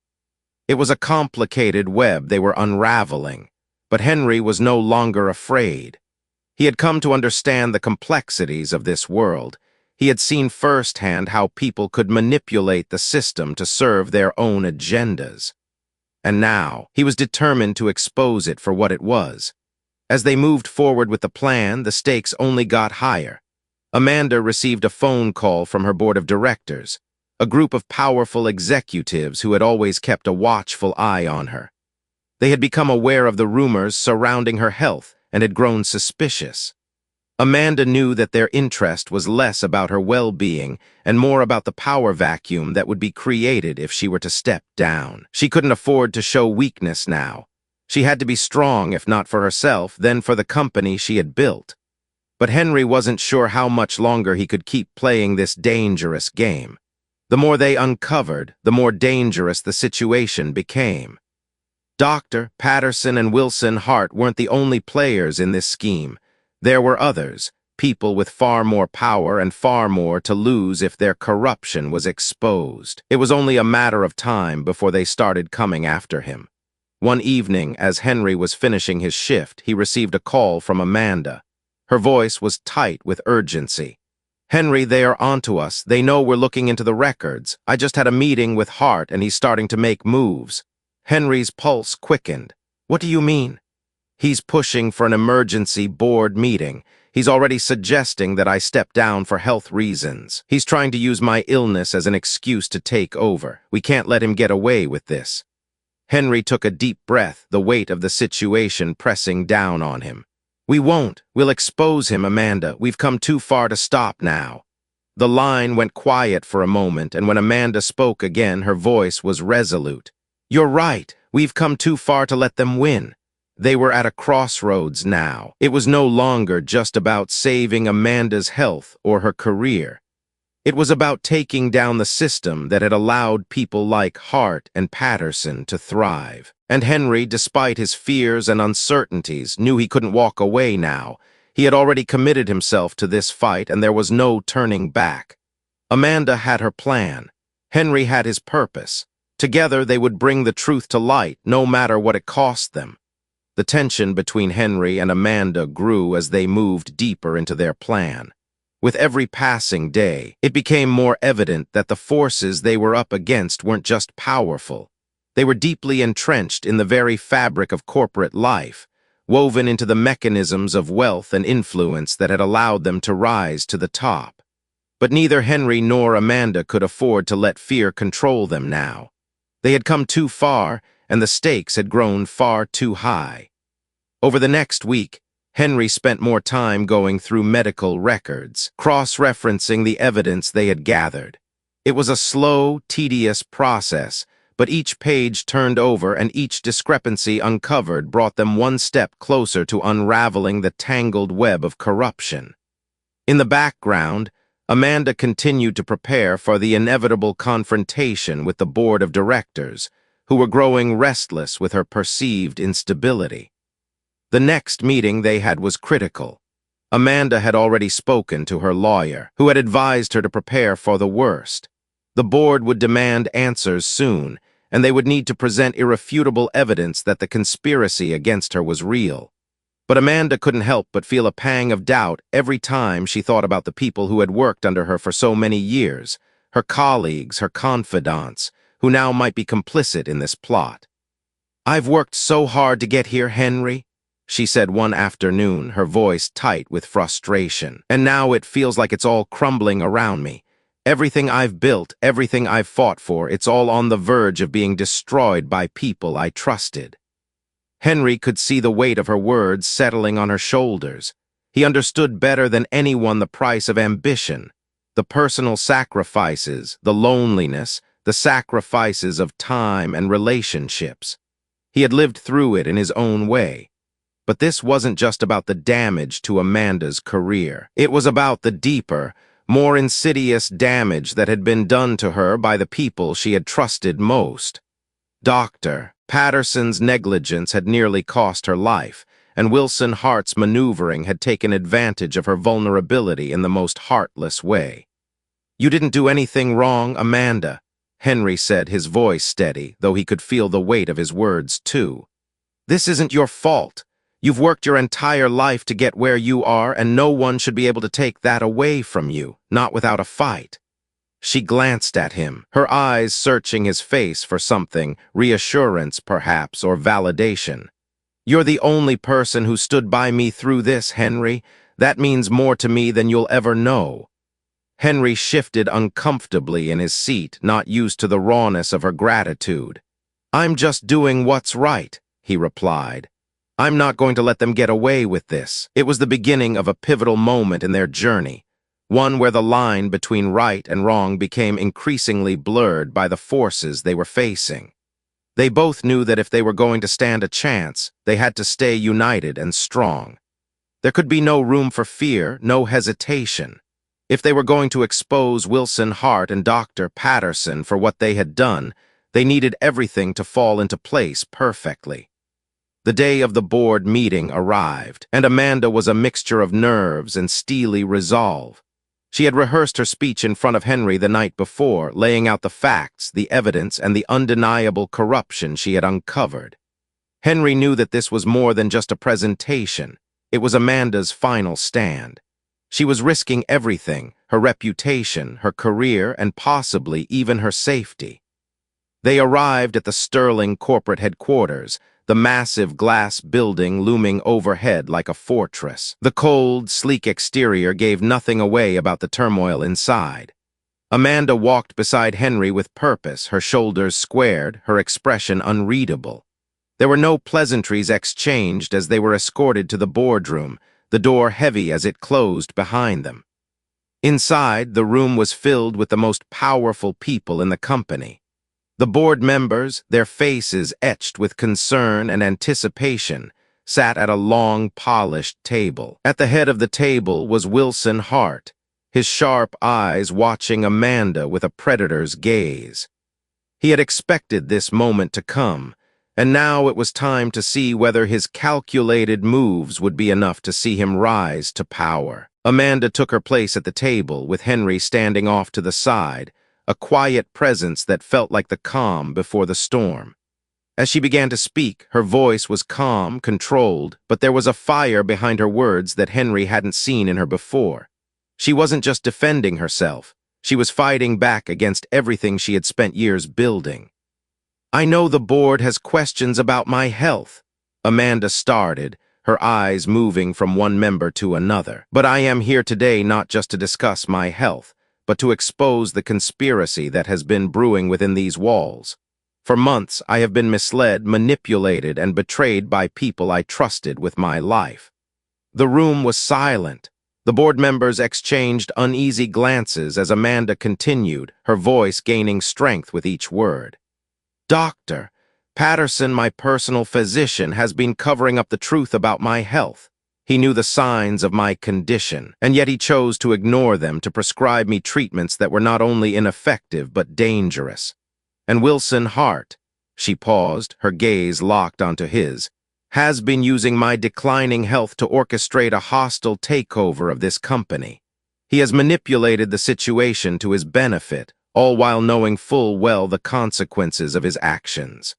It was a complicated web they were unraveling, but Henry was no longer afraid. He had come to understand the complexities of this world. He had seen firsthand how people could manipulate the system to serve their own agendas. And now, he was determined to expose it for what it was. As they moved forward with the plan, the stakes only got higher. Amanda received a phone call from her board of directors, a group of powerful executives who had always kept a watchful eye on her. They had become aware of the rumors surrounding her health and had grown suspicious. Amanda knew that their interest was less about her well-being and more about the power vacuum that would be created if she were to step down. She couldn't afford to show weakness now. She had to be strong, if not for herself, then for the company she had built. But Henry wasn't sure how much longer he could keep playing this dangerous game. The more they uncovered, the more dangerous the situation became. Dr. Patterson and Wilson Hart weren't the only players in this scheme. There were others, people with far more power and far more to lose if their corruption was exposed. It was only a matter of time before they started coming after him. One evening, as Henry was finishing his shift, he received a call from Amanda. Her voice was tight with urgency. "Henry, they are onto us. They know we're looking into the records. I just had a meeting with Hart and he's starting to make moves." Henry's pulse quickened. "What do you mean?" "He's pushing for an emergency board meeting. He's already suggesting that I step down for health reasons. He's trying to use my illness as an excuse to take over. We can't let him get away with this." Henry took a deep breath, the weight of the situation pressing down on him. "We won't. We'll expose him, Amanda. We've come too far to stop now." The line went quiet for a moment, and when Amanda spoke again, her voice was resolute. "You're right. We've come too far to let them win." They were at a crossroads now. It was no longer just about saving Amanda's health or her career. It was about taking down the system that had allowed people like Hart and Patterson to thrive. And Henry, despite his fears and uncertainties, knew he couldn't walk away now. He had already committed himself to this fight, and there was no turning back. Amanda had her plan. Henry had his purpose. Together, they would bring the truth to light, no matter what it cost them. The tension between Henry and Amanda grew as they moved deeper into their plan. With every passing day, it became more evident that the forces they were up against weren't just powerful. They were deeply entrenched in the very fabric of corporate life, woven into the mechanisms of wealth and influence that had allowed them to rise to the top. But neither Henry nor Amanda could afford to let fear control them now. They had come too far, and the stakes had grown far too high. Over the next week, Henry spent more time going through medical records, cross-referencing the evidence they had gathered. It was a slow, tedious process, but each page turned over and each discrepancy uncovered brought them one step closer to unraveling the tangled web of corruption. In the background, Amanda continued to prepare for the inevitable confrontation with the board of directors, who were growing restless with her perceived instability. The next meeting they had was critical. Amanda had already spoken to her lawyer, who had advised her to prepare for the worst. The board would demand answers soon, and they would need to present irrefutable evidence that the conspiracy against her was real. But Amanda couldn't help but feel a pang of doubt every time she thought about the people who had worked under her for so many years, her colleagues, her confidants, who now might be complicit in this plot. "I've worked so hard to get here, Henry," she said one afternoon, her voice tight with frustration. "And now it feels like it's all crumbling around me. Everything I've built, everything I've fought for, it's all on the verge of being destroyed by people I trusted." Henry could see the weight of her words settling on her shoulders. He understood better than anyone the price of ambition, the personal sacrifices, the loneliness, the sacrifices of time and relationships. He had lived through it in his own way. But this wasn't just about the damage to Amanda's career. It was about the deeper, more insidious damage that had been done to her by the people she had trusted most. Dr. Patterson's negligence had nearly cost her life, and Wilson Hart's maneuvering had taken advantage of her vulnerability in the most heartless way. "You didn't do anything wrong, Amanda," Henry said, his voice steady, though he could feel the weight of his words too. "This isn't your fault. You've worked your entire life to get where you are, and no one should be able to take that away from you, not without a fight." She glanced at him, her eyes searching his face for something, reassurance perhaps, or validation. "You're the only person who stood by me through this, Henry. That means more to me than you'll ever know." Henry shifted uncomfortably in his seat, not used to the rawness of her gratitude. "I'm just doing what's right," he replied. "I'm not going to let them get away with this." It was the beginning of a pivotal moment in their journey, one where the line between right and wrong became increasingly blurred by the forces they were facing. They both knew that if they were going to stand a chance, they had to stay united and strong. There could be no room for fear, no hesitation. If they were going to expose Wilson Hart and Dr. Patterson for what they had done, they needed everything to fall into place perfectly. The day of the board meeting arrived, and Amanda was a mixture of nerves and steely resolve. She had rehearsed her speech in front of Henry the night before, laying out the facts, the evidence, and the undeniable corruption she had uncovered. Henry knew that this was more than just a presentation. It was Amanda's final stand. She was risking everything, her reputation, her career, and possibly even her safety. They arrived at the Sterling corporate headquarters, the massive glass building looming overhead like a fortress. The cold, sleek exterior gave nothing away about the turmoil inside. Amanda walked beside Henry with purpose, her shoulders squared, her expression unreadable. There were no pleasantries exchanged as they were escorted to the boardroom, the door heavy as it closed behind them. Inside, the room was filled with the most powerful people in the company. The board members, their faces etched with concern and anticipation, sat at a long, polished table. At the head of the table was Wilson Hart, his sharp eyes watching Amanda with a predator's gaze. He had expected this moment to come, and now it was time to see whether his calculated moves would be enough to see him rise to power. Amanda took her place at the table, with Henry standing off to the side, a quiet presence that felt like the calm before the storm. As she began to speak, her voice was calm, controlled, but there was a fire behind her words that Henry hadn't seen in her before. She wasn't just defending herself. She was fighting back against everything she had spent years building. "I know the board has questions about my health," Amanda started, her eyes moving from one member to another. "But I am here today not just to discuss my health. but to expose the conspiracy that has been brewing within these walls. For months, I have been misled, manipulated, and betrayed by people I trusted with my life. The room was silent. The board members exchanged uneasy glances as Amanda continued, her voice gaining strength with each word. Doctor, Patterson, my personal physician, has been covering up the truth about my health. He knew the signs of my condition, and yet he chose to ignore them to prescribe me treatments that were not only ineffective but dangerous. And Wilson Hart, she paused, her gaze locked onto his, has been using my declining health to orchestrate a hostile takeover of this company. He has manipulated the situation to his benefit, all while knowing full well the consequences of his actions.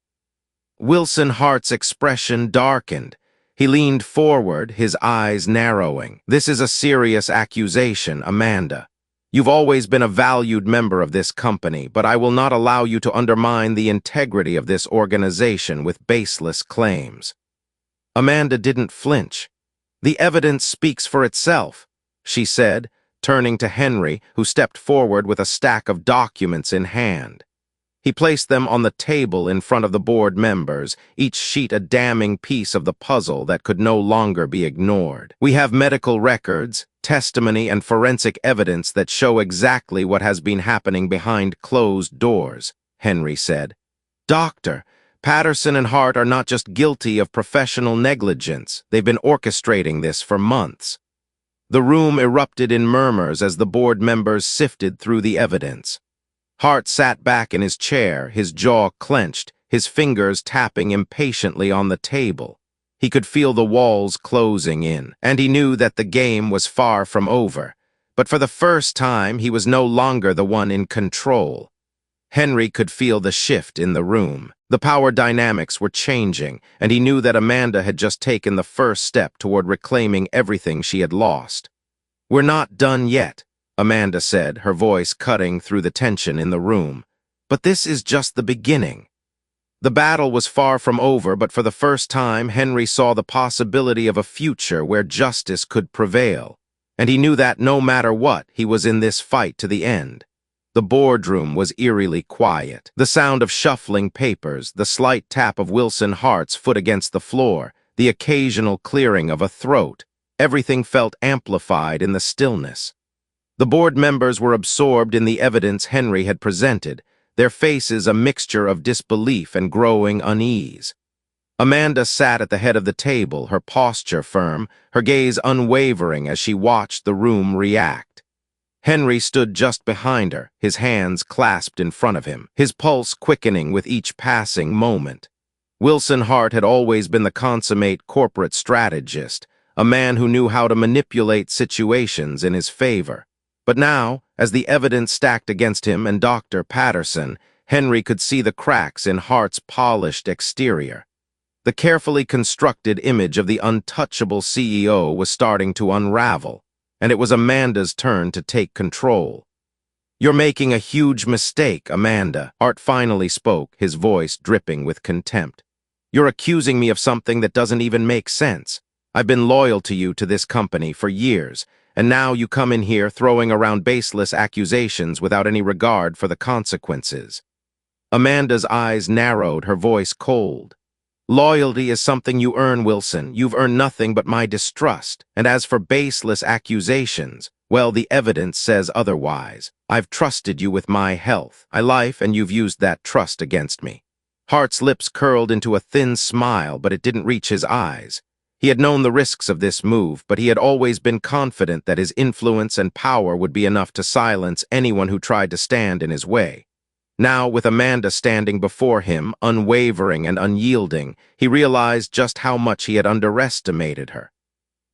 Wilson Hart's expression darkened. He leaned forward, his eyes narrowing. This is a serious accusation, Amanda. You've always been a valued member of this company, but I will not allow you to undermine the integrity of this organization with baseless claims. Amanda didn't flinch. The evidence speaks for itself, she said, turning to Henry, who stepped forward with a stack of documents in hand. He placed them on the table in front of the board members, each sheet a damning piece of the puzzle that could no longer be ignored. We have medical records, testimony, and forensic evidence that show exactly what has been happening behind closed doors, Henry said. Doctor, Patterson and Hart are not just guilty of professional negligence. They've been orchestrating this for months. The room erupted in murmurs as the board members sifted through the evidence. Hart sat back in his chair, his jaw clenched, his fingers tapping impatiently on the table. He could feel the walls closing in, and he knew that the game was far from over. But for the first time, he was no longer the one in control. Henry could feel the shift in the room. The power dynamics were changing, and he knew that Amanda had just taken the first step toward reclaiming everything she had lost. We're not done yet, Amanda said, her voice cutting through the tension in the room. But this is just the beginning. The battle was far from over, but for the first time, Henry saw the possibility of a future where justice could prevail. And he knew that no matter what, he was in this fight to the end. The boardroom was eerily quiet. The sound of shuffling papers, the slight tap of Wilson Hart's foot against the floor, the occasional clearing of a throat. Everything felt amplified in the stillness. The board members were absorbed in the evidence Henry had presented, their faces a mixture of disbelief and growing unease. Amanda sat at the head of the table, her posture firm, her gaze unwavering as she watched the room react. Henry stood just behind her, his hands clasped in front of him, his pulse quickening with each passing moment. Wilson Hart had always been the consummate corporate strategist, a man who knew how to manipulate situations in his favor. But now, as the evidence stacked against him and Dr. Patterson, Henry could see the cracks in Hart's polished exterior. The carefully constructed image of the untouchable CEO was starting to unravel, and it was Amanda's turn to take control. You're making a huge mistake, Amanda, Hart finally spoke, his voice dripping with contempt. You're accusing me of something that doesn't even make sense. I've been loyal to you, to this company, for years, and now you come in here throwing around baseless accusations without any regard for the consequences. Amanda's eyes narrowed, her voice cold. Loyalty is something you earn, Wilson. You've earned nothing but my distrust. And as for baseless accusations, well, the evidence says otherwise. I've trusted you with my health, my life, and you've used that trust against me. Hart's lips curled into a thin smile, but it didn't reach his eyes. He had known the risks of this move, but he had always been confident that his influence and power would be enough to silence anyone who tried to stand in his way. Now, with Amanda standing before him, unwavering and unyielding, he realized just how much he had underestimated her.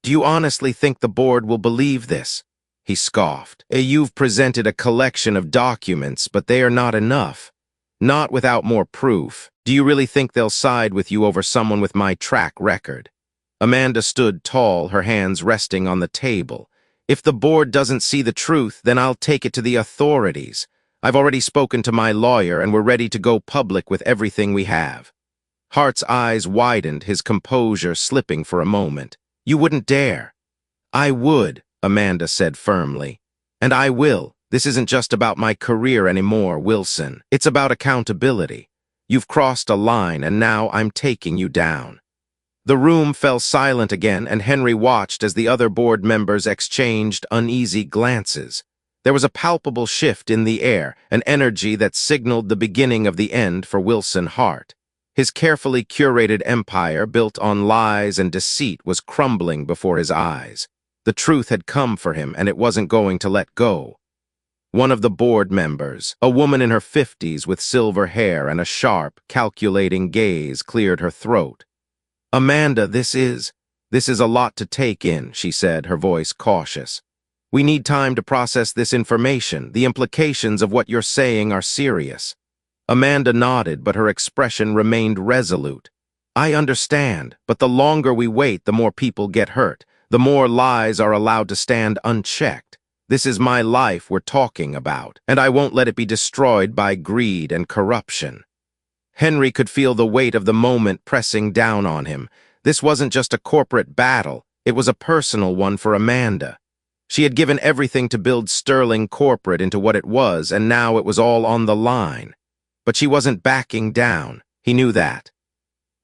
Do you honestly think the board will believe this? He scoffed. You've presented a collection of documents, but they are not enough. Not without more proof. Do you really think they'll side with you over someone with my track record? Amanda stood tall, her hands resting on the table. If the board doesn't see the truth, then I'll take it to the authorities. I've already spoken to my lawyer, and we're ready to go public with everything we have. Hart's eyes widened, his composure slipping for a moment. You wouldn't dare. I would, Amanda said firmly. And I will, This isn't just about my career anymore, Wilson. It's about accountability. You've crossed a line, and now I'm taking you down." The room fell silent again, and Henry watched as the other board members exchanged uneasy glances. There was a palpable shift in the air, an energy that signaled the beginning of the end for Wilson Hart. His carefully curated empire, built on lies and deceit, was crumbling before his eyes. The truth had come for him, and it wasn't going to let go. One of the board members, a woman in her 50s with silver hair and a sharp, calculating gaze, cleared her throat. "Amanda, this is a lot to take in," she said, her voice cautious. "We need time to process this information. The implications of what you're saying are serious." Amanda nodded, but her expression remained resolute. "I understand, but the longer we wait, the more people get hurt. The more lies are allowed to stand unchecked. This is my life we're talking about, and I won't let it be destroyed by greed and corruption." Henry could feel the weight of the moment pressing down on him. This wasn't just a corporate battle, it was a personal one for Amanda. She had given everything to build Sterling Corporate into what it was, and now it was all on the line. But she wasn't backing down. He knew that.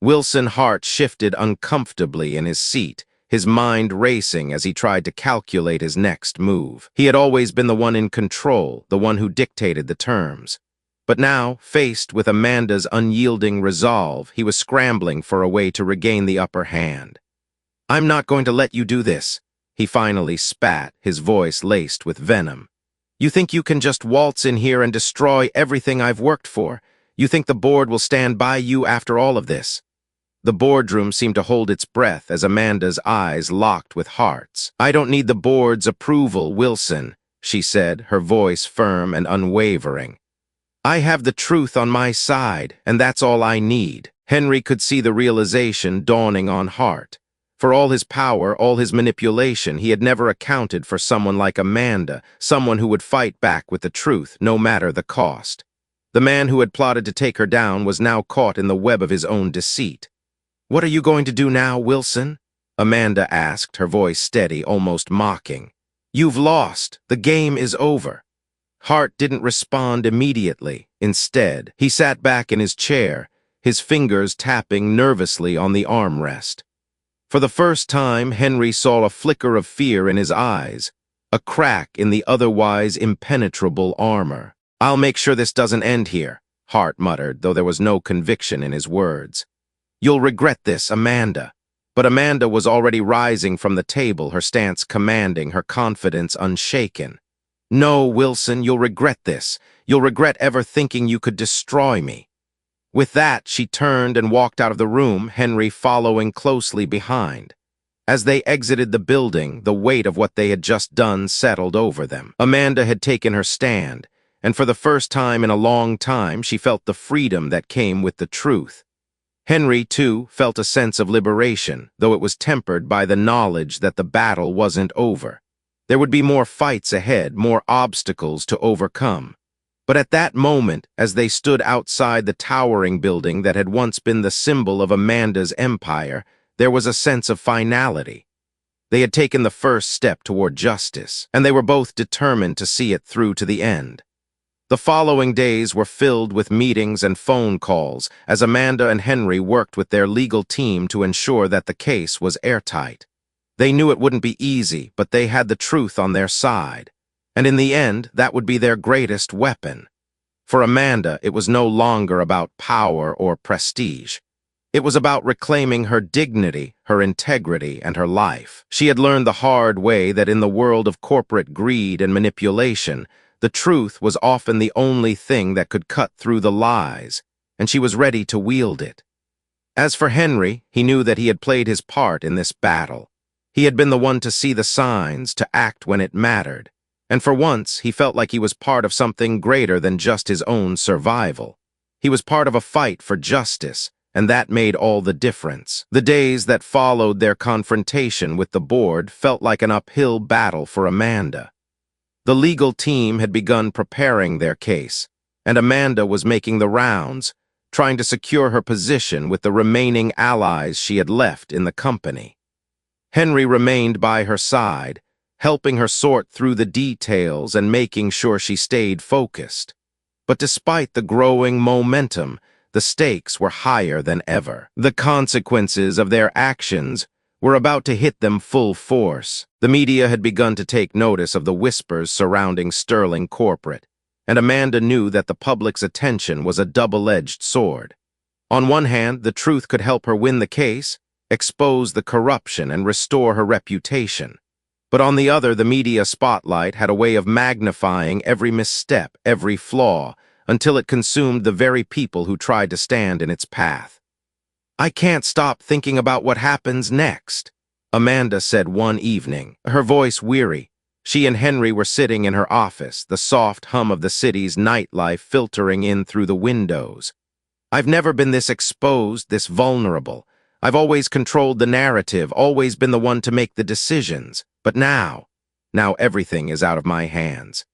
Wilson Hart shifted uncomfortably in his seat, his mind racing as he tried to calculate his next move. He had always been the one in control, the one who dictated the terms. But now, faced with Amanda's unyielding resolve, he was scrambling for a way to regain the upper hand. "I'm not going to let you do this," he finally spat, his voice laced with venom. "You think you can just waltz in here and destroy everything I've worked for? You think the board will stand by you after all of this?" The boardroom seemed to hold its breath as Amanda's eyes locked with Hart's. "I don't need the board's approval, Wilson," she said, her voice firm and unwavering. "I have the truth on my side, and that's all I need." Henry could see the realization dawning on Hart. For all his power, all his manipulation, he had never accounted for someone like Amanda, someone who would fight back with the truth, no matter the cost. The man who had plotted to take her down was now caught in the web of his own deceit. "What are you going to do now, Wilson?" Amanda asked, her voice steady, almost mocking. "You've lost. The game is over." Hart didn't respond immediately. Instead, he sat back in his chair, his fingers tapping nervously on the armrest. For the first time, Henry saw a flicker of fear in his eyes, a crack in the otherwise impenetrable armor. "I'll make sure this doesn't end here," Hart muttered, though there was no conviction in his words. "You'll regret this, Amanda." But Amanda was already rising from the table, her stance commanding, her confidence unshaken. "No, Wilson, you'll regret this. You'll regret ever thinking you could destroy me." With that, she turned and walked out of the room, Henry following closely behind. As they exited the building, the weight of what they had just done settled over them. Amanda had taken her stand, and for the first time in a long time, she felt the freedom that came with the truth. Henry, too, felt a sense of liberation, though it was tempered by the knowledge that the battle wasn't over. There would be more fights ahead, more obstacles to overcome. But at that moment, as they stood outside the towering building that had once been the symbol of Amanda's empire, there was a sense of finality. They had taken the first step toward justice, and they were both determined to see it through to the end. The following days were filled with meetings and phone calls as Amanda and Henry worked with their legal team to ensure that the case was airtight. They knew it wouldn't be easy, but they had the truth on their side. And in the end, that would be their greatest weapon. For Amanda, it was no longer about power or prestige. It was about reclaiming her dignity, her integrity, and her life. She had learned the hard way that in the world of corporate greed and manipulation, the truth was often the only thing that could cut through the lies, and she was ready to wield it. As for Henry, he knew that he had played his part in this battle. He had been the one to see the signs, to act when it mattered. And for once, he felt like he was part of something greater than just his own survival. He was part of a fight for justice, and that made all the difference. The days that followed their confrontation with the board felt like an uphill battle for Amanda. The legal team had begun preparing their case, and Amanda was making the rounds, trying to secure her position with the remaining allies she had left in the company. Henry remained by her side, helping her sort through the details and making sure she stayed focused. But despite the growing momentum, the stakes were higher than ever. The consequences of their actions were about to hit them full force. The media had begun to take notice of the whispers surrounding Sterling Corporate, and Amanda knew that the public's attention was a double-edged sword. On one hand, the truth could help her win the case, expose the corruption, and restore her reputation. But on the other, the media spotlight had a way of magnifying every misstep, every flaw, until it consumed the very people who tried to stand in its path. "I can't stop thinking about what happens next," Amanda said one evening, her voice weary. She and Henry were sitting in her office, the soft hum of the city's nightlife filtering in through the windows. "I've never been this exposed, this vulnerable. I've always controlled the narrative, always been the one to make the decisions. But now everything is out of my hands."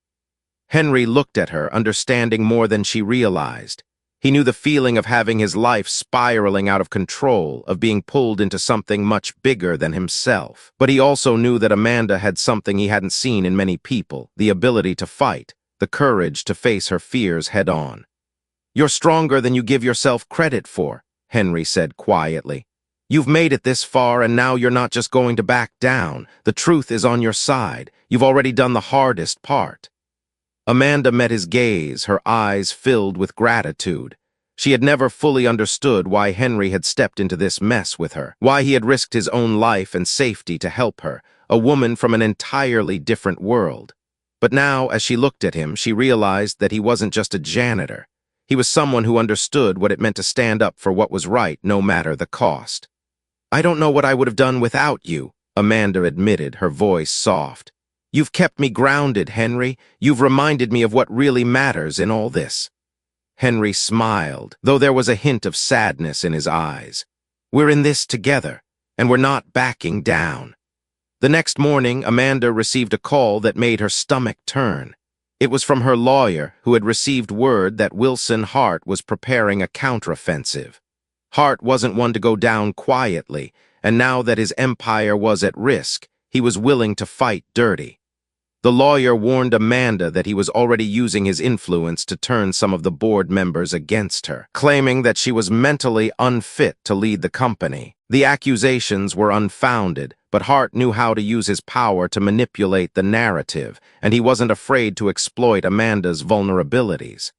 Henry looked at her, understanding more than she realized. He knew the feeling of having his life spiraling out of control, of being pulled into something much bigger than himself. But he also knew that Amanda had something he hadn't seen in many people, the ability to fight, the courage to face her fears head-on. "You're stronger than you give yourself credit for," Henry said quietly. "You've made it this far, and now you're not just going to back down. The truth is on your side. You've already done the hardest part." Amanda met his gaze, her eyes filled with gratitude. She had never fully understood why Henry had stepped into this mess with her, why he had risked his own life and safety to help her, a woman from an entirely different world. But now, as she looked at him, she realized that he wasn't just a janitor. He was someone who understood what it meant to stand up for what was right, no matter the cost. "I don't know what I would have done without you," Amanda admitted, her voice soft. "You've kept me grounded, Henry. You've reminded me of what really matters in all this." Henry smiled, though there was a hint of sadness in his eyes. "We're in this together, and we're not backing down." The next morning, Amanda received a call that made her stomach turn. It was from her lawyer, who had received word that Wilson Hart was preparing a counteroffensive. Hart wasn't one to go down quietly, and now that his empire was at risk, he was willing to fight dirty. The lawyer warned Amanda that he was already using his influence to turn some of the board members against her, claiming that she was mentally unfit to lead the company. The accusations were unfounded, but Hart knew how to use his power to manipulate the narrative, and he wasn't afraid to exploit Amanda's vulnerabilities.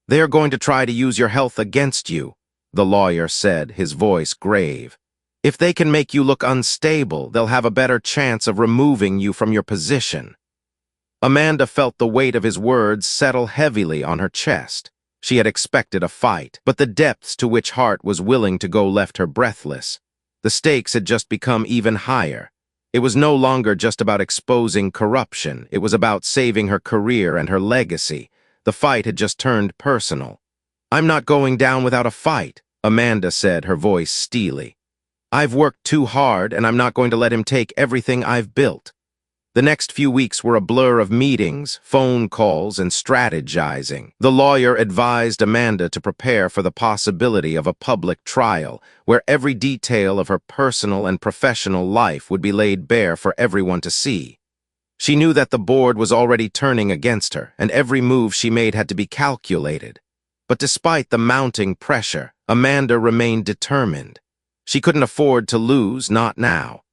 "They are going to try to use your health against you," the lawyer said, his voice grave. "If they can make you look unstable, they'll have a better chance of removing you from your position." Amanda felt the weight of his words settle heavily on her chest. She had expected a fight, but the depths to which Hart was willing to go left her breathless. The stakes had just become even higher. It was no longer just about exposing corruption. It was about saving her career and her legacy. The fight had just turned personal. "I'm not going down without a fight," Amanda said, her voice steely. "I've worked too hard, and I'm not going to let him take everything I've built." The next few weeks were a blur of meetings, phone calls, and strategizing. The lawyer advised Amanda to prepare for the possibility of a public trial, where every detail of her personal and professional life would be laid bare for everyone to see. She knew that the board was already turning against her, and every move she made had to be calculated. But despite the mounting pressure, Amanda remained determined. She couldn't afford to lose, not now.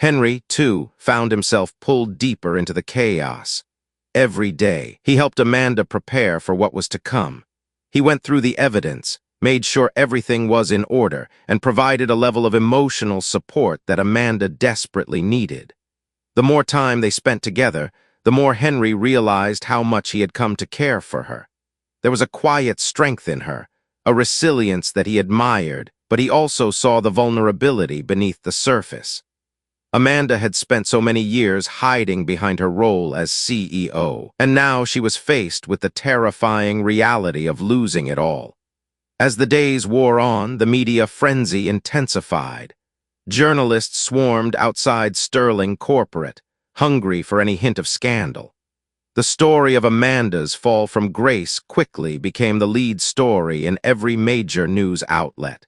Henry, too, found himself pulled deeper into the chaos. Every day, he helped Amanda prepare for what was to come. He went through the evidence, made sure everything was in order, and provided a level of emotional support that Amanda desperately needed. The more time they spent together, the more Henry realized how much he had come to care for her. There was a quiet strength in her, a resilience that he admired, but he also saw the vulnerability beneath the surface. Amanda had spent so many years hiding behind her role as CEO, and now she was faced with the terrifying reality of losing it all. As the days wore on, the media frenzy intensified. Journalists swarmed outside Sterling Corporate, hungry for any hint of scandal. The story of Amanda's fall from grace quickly became the lead story in every major news outlet.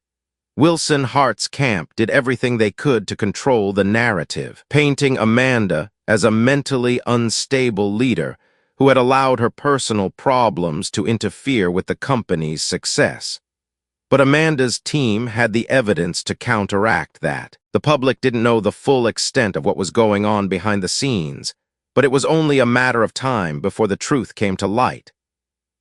Wilson Hart's camp did everything they could to control the narrative, painting Amanda as a mentally unstable leader who had allowed her personal problems to interfere with the company's success. But Amanda's team had the evidence to counteract that. The public didn't know the full extent of what was going on behind the scenes, but it was only a matter of time before the truth came to light.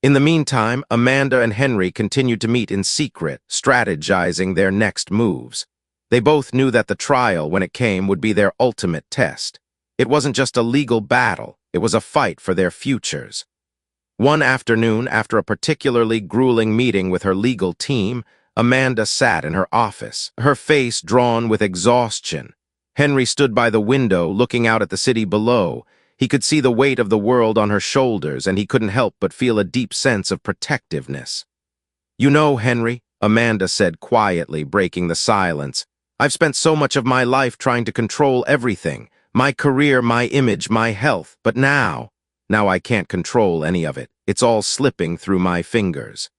In the meantime, Amanda and Henry continued to meet in secret, strategizing their next moves. They both knew that the trial, when it came, would be their ultimate test. It wasn't just a legal battle, it was a fight for their futures. One afternoon, after a particularly grueling meeting with her legal team, Amanda sat in her office, her face drawn with exhaustion. Henry stood by the window, looking out at the city below. He could see the weight of the world on her shoulders, and he couldn't help but feel a deep sense of protectiveness. "You know, Henry," Amanda said quietly, breaking the silence, "I've spent so much of my life trying to control everything, my career, my image, my health, but now I can't control any of it. It's all slipping through my fingers."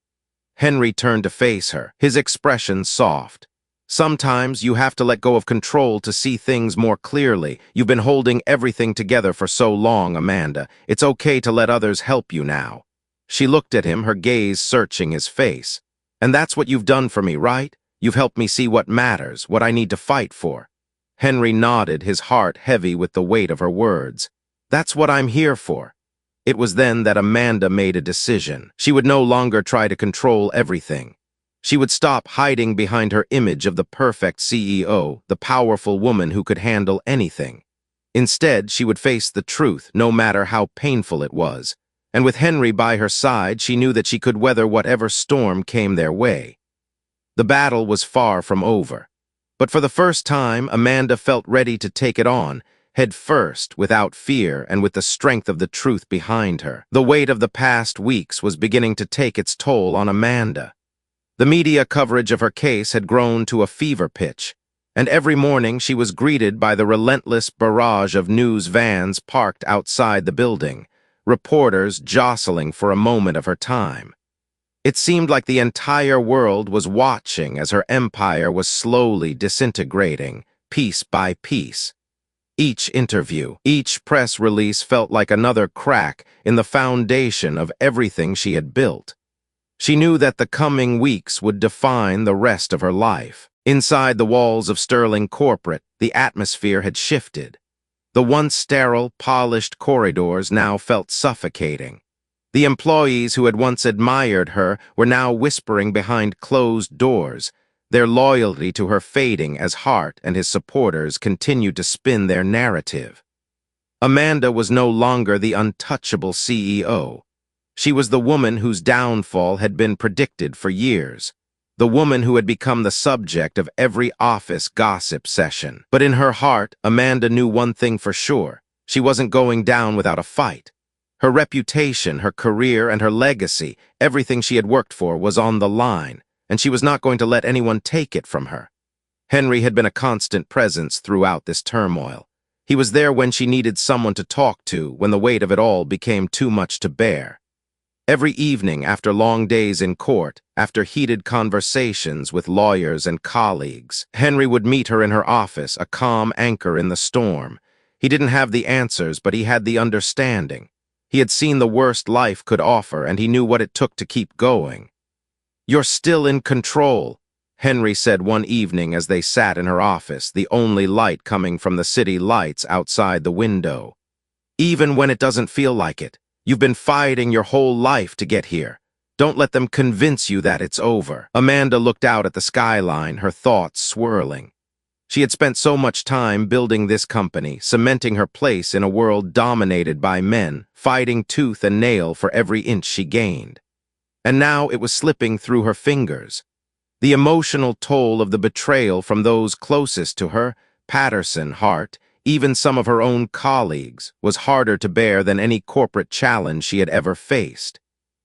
Henry turned to face her, his expression soft. "Sometimes you have to let go of control to see things more clearly. You've been holding everything together for so long, Amanda. It's okay to let others help you now." She looked at him, her gaze searching his face. "And that's what you've done for me, right? You've helped me see what matters, what I need to fight for." Henry nodded, his heart heavy with the weight of her words. "That's what I'm here for." It was then that Amanda made a decision. She would no longer try to control everything. She would stop hiding behind her image of the perfect CEO, the powerful woman who could handle anything. Instead, she would face the truth, no matter how painful it was. And with Henry by her side, she knew that she could weather whatever storm came their way. The battle was far from over. But for the first time, Amanda felt ready to take it on, head first, without fear and with the strength of the truth behind her. The weight of the past weeks was beginning to take its toll on Amanda. The media coverage of her case had grown to a fever pitch, and every morning she was greeted by the relentless barrage of news vans parked outside the building, reporters jostling for a moment of her time. It seemed like the entire world was watching as her empire was slowly disintegrating, piece by piece. Each interview, each press release felt like another crack in the foundation of everything she had built. She knew that the coming weeks would define the rest of her life. Inside the walls of Sterling Corporate, the atmosphere had shifted. The once sterile, polished corridors now felt suffocating. The employees who had once admired her were now whispering behind closed doors, their loyalty to her fading as Hart and his supporters continued to spin their narrative. Amanda was no longer the untouchable CEO. She was the woman whose downfall had been predicted for years, the woman who had become the subject of every office gossip session. But in her heart, Amanda knew one thing for sure: she wasn't going down without a fight. Her reputation, her career, and her legacy, everything she had worked for, was on the line, and she was not going to let anyone take it from her. Henry had been a constant presence throughout this turmoil. He was there when she needed someone to talk to, when the weight of it all became too much to bear. Every evening, after long days in court, after heated conversations with lawyers and colleagues, Henry would meet her in her office, a calm anchor in the storm. He didn't have the answers, but he had the understanding. He had seen the worst life could offer, and he knew what it took to keep going. "You're still in control," Henry said one evening as they sat in her office, the only light coming from the city lights outside the window. "Even when it doesn't feel like it. You've been fighting your whole life to get here. Don't let them convince you that it's over." Amanda looked out at the skyline, her thoughts swirling. She had spent so much time building this company, cementing her place in a world dominated by men, fighting tooth and nail for every inch she gained. And now it was slipping through her fingers. The emotional toll of the betrayal from those closest to her, Patterson, Hart, even some of her own colleagues, was harder to bear than any corporate challenge she had ever faced.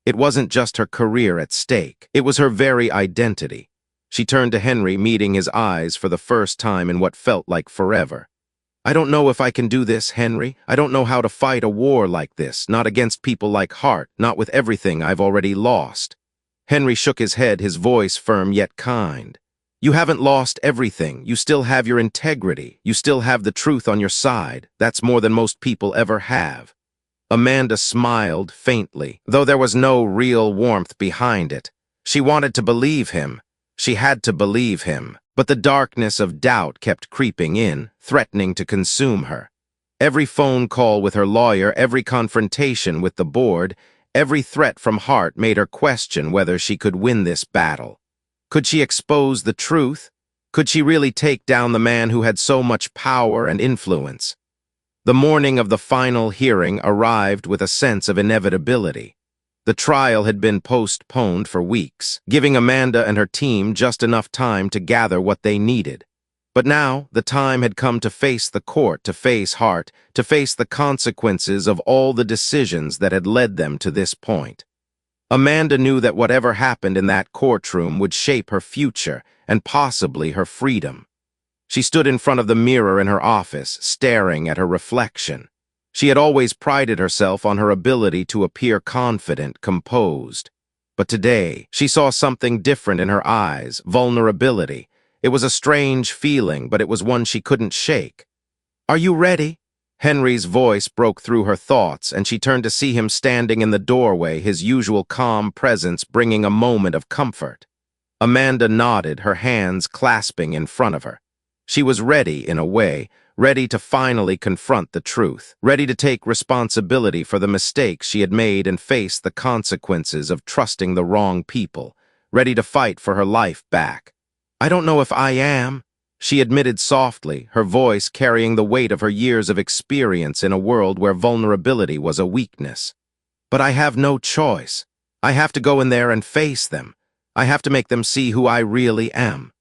It wasn't just her career at stake, it was her very identity. She turned to Henry, meeting his eyes for the first time in what felt like forever. "I don't know if I can do this, Henry. I don't know how to fight a war like this, not against people like Hart, not with everything I've already lost." Henry shook his head, his voice firm yet kind. You haven't lost everything. You still have your integrity. You still have the truth on your side. That's more than most people ever have." Amanda smiled faintly, though there was no real warmth behind it. She wanted to believe him. She had to believe him. But the darkness of doubt kept creeping in, threatening to consume her. Every phone call with her lawyer, every confrontation with the board, every threat from Hart made her question whether she could win this battle. Could she expose the truth? Could she really take down the man who had so much power and influence? The morning of the final hearing arrived with a sense of inevitability. The trial had been postponed for weeks, giving Amanda and her team just enough time to gather what they needed. But now, the time had come to face the court, to face Hart, to face the consequences of all the decisions that had led them to this point. Amanda knew that whatever happened in that courtroom would shape her future and possibly her freedom. She stood in front of the mirror in her office, staring at her reflection. She had always prided herself on her ability to appear confident, composed. But today, she saw something different in her eyes, vulnerability. It was a strange feeling, but it was one she couldn't shake. "Are you ready?" Henry's voice broke through her thoughts, and she turned to see him standing in the doorway, his usual calm presence bringing a moment of comfort. Amanda nodded, her hands clasping in front of her. She was ready, in a way, ready to finally confront the truth, ready to take responsibility for the mistakes she had made and face the consequences of trusting the wrong people, ready to fight for her life back. "I don't know if I am," she admitted softly, her voice carrying the weight of her years of experience in a world where vulnerability was a weakness. "But I have no choice. I have to go in there and face them. I have to make them see who I really am."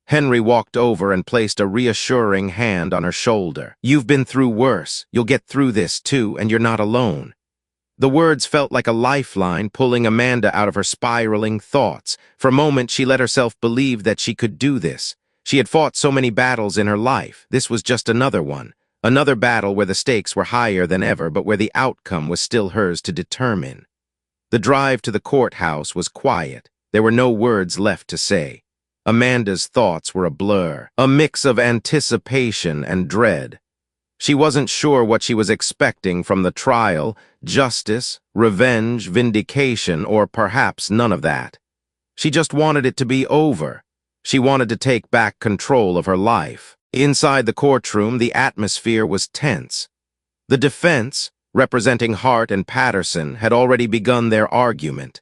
Henry walked over and placed a reassuring hand on her shoulder. "You've been through worse. You'll get through this too, and you're not alone." The words felt like a lifeline, pulling Amanda out of her spiraling thoughts. For a moment, she let herself believe that she could do this. She had fought so many battles in her life. This was just another one. Another battle where the stakes were higher than ever, but where the outcome was still hers to determine. The drive to the courthouse was quiet. There were no words left to say. Amanda's thoughts were a blur, a mix of anticipation and dread. She wasn't sure what she was expecting from the trial: justice, revenge, vindication, or perhaps none of that. She just wanted it to be over. She wanted to take back control of her life. Inside the courtroom, the atmosphere was tense. The defense, representing Hart and Patterson, had already begun their argument.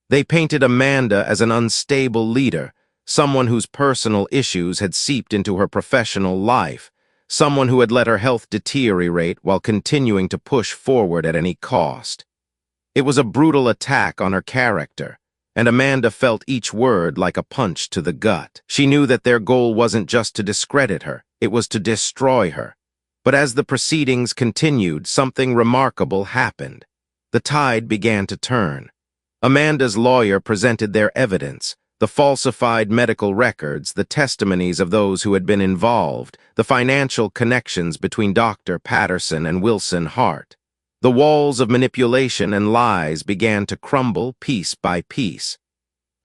They painted Amanda as an unstable leader, someone whose personal issues had seeped into her professional life, someone who had let her health deteriorate while continuing to push forward at any cost. It was a brutal attack on her character, and Amanda felt each word like a punch to the gut. She knew that their goal wasn't just to discredit her, it was to destroy her. But as the proceedings continued, something remarkable happened. The tide began to turn. Amanda's lawyer presented their evidence: the falsified medical records, the testimonies of those who had been involved, the financial connections between Dr. Patterson and Wilson Hart. The walls of manipulation and lies began to crumble piece by piece.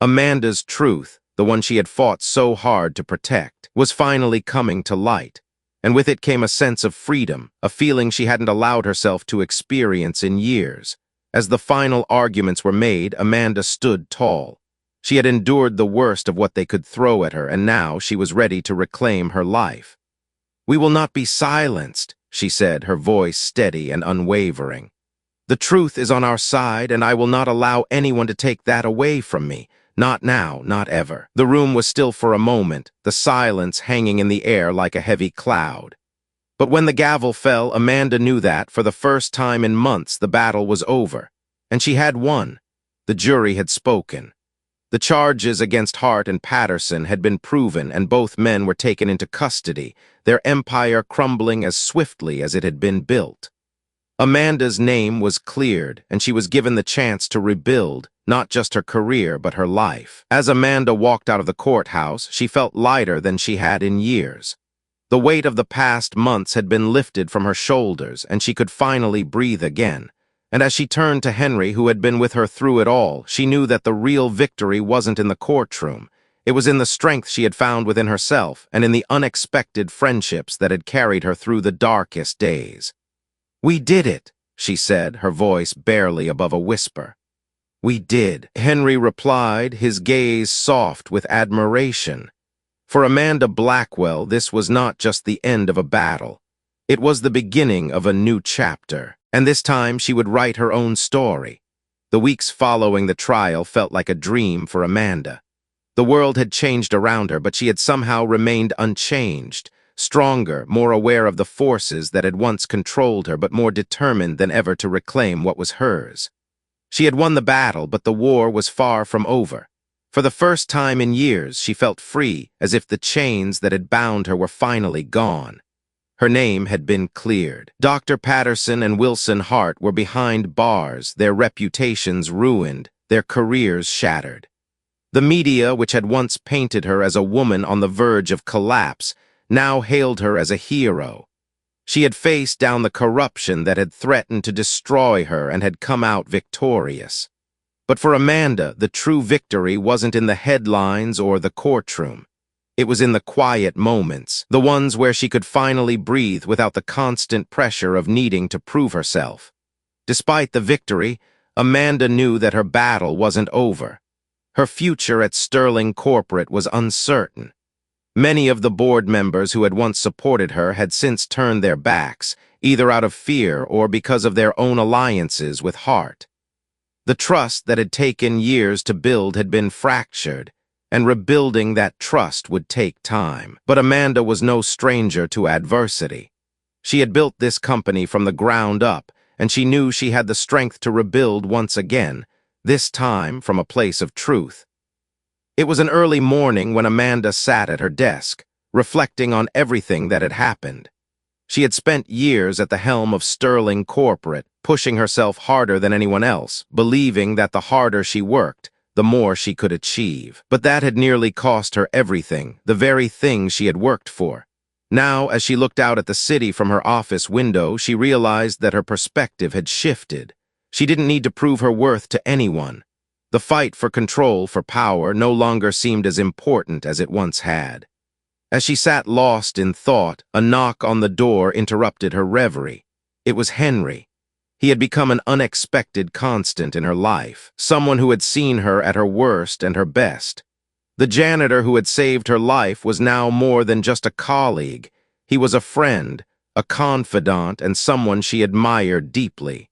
Amanda's truth, the one she had fought so hard to protect, was finally coming to light, and with it came a sense of freedom, a feeling she hadn't allowed herself to experience in years. As the final arguments were made, Amanda stood tall. She had endured the worst of what they could throw at her, and now she was ready to reclaim her life. "We will not be silenced," she said, her voice steady and unwavering. "The truth is on our side, and I will not allow anyone to take that away from me. Not now, not ever." The room was still for a moment, the silence hanging in the air like a heavy cloud. But when the gavel fell, Amanda knew that, for the first time in months, the battle was over. And she had won. The jury had spoken. The charges against Hart and Patterson had been proven, and both men were taken into custody, their empire crumbling as swiftly as it had been built. Amanda's name was cleared, and she was given the chance to rebuild, not just her career, but her life. As Amanda walked out of the courthouse, she felt lighter than she had in years. The weight of the past months had been lifted from her shoulders, and she could finally breathe again. And as she turned to Henry, who had been with her through it all, she knew that the real victory wasn't in the courtroom. It was in the strength she had found within herself and in the unexpected friendships that had carried her through the darkest days. "We did it," she said, her voice barely above a whisper. "We did," Henry replied, his gaze soft with admiration. For Amanda Blackwell, this was not just the end of a battle. It was the beginning of a new chapter, and this time she would write her own story. The weeks following the trial felt like a dream for Amanda. The world had changed around her, but she had somehow remained unchanged, stronger, more aware of the forces that had once controlled her, but more determined than ever to reclaim what was hers. She had won the battle, but the war was far from over. For the first time in years, she felt free, as if the chains that had bound her were finally gone. Her name had been cleared. Dr. Patterson and Wilson Hart were behind bars, their reputations ruined, their careers shattered. The media, which had once painted her as a woman on the verge of collapse, now hailed her as a hero. She had faced down the corruption that had threatened to destroy her and had come out victorious. But for Amanda, the true victory wasn't in the headlines or the courtroom. It was in the quiet moments, the ones where she could finally breathe without the constant pressure of needing to prove herself. Despite the victory, Amanda knew that her battle wasn't over. Her future at Sterling Corporate was uncertain. Many of the board members who had once supported her had since turned their backs, either out of fear or because of their own alliances with Hart. The trust that had taken years to build had been fractured, and rebuilding that trust would take time. But Amanda was no stranger to adversity. She had built this company from the ground up, and she knew she had the strength to rebuild once again, this time from a place of truth. It was an early morning when Amanda sat at her desk, reflecting on everything that had happened. She had spent years at the helm of Sterling Corporate, pushing herself harder than anyone else, believing that the harder she worked, the more she could achieve. But that had nearly cost her everything, the very thing she had worked for. Now, as she looked out at the city from her office window, she realized that her perspective had shifted. She didn't need to prove her worth to anyone. The fight for control, for power, no longer seemed as important as it once had. As she sat lost in thought, a knock on the door interrupted her reverie. It was Henry. He had become an unexpected constant in her life, someone who had seen her at her worst and her best. The janitor who had saved her life was now more than just a colleague. He was a friend, a confidant, and someone she admired deeply.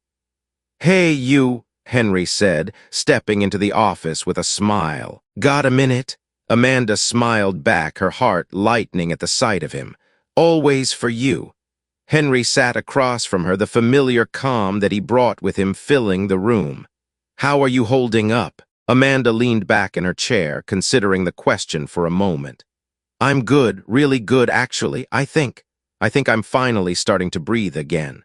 "Hey, you," Henry said, stepping into the office with a smile. "Got a minute?" Amanda smiled back, her heart lightening at the sight of him. "Always for you." Henry sat across from her, the familiar calm that he brought with him filling the room. "How are you holding up?" Amanda leaned back in her chair, considering the question for a moment. "I'm good, really good, actually, I think I'm finally starting to breathe again."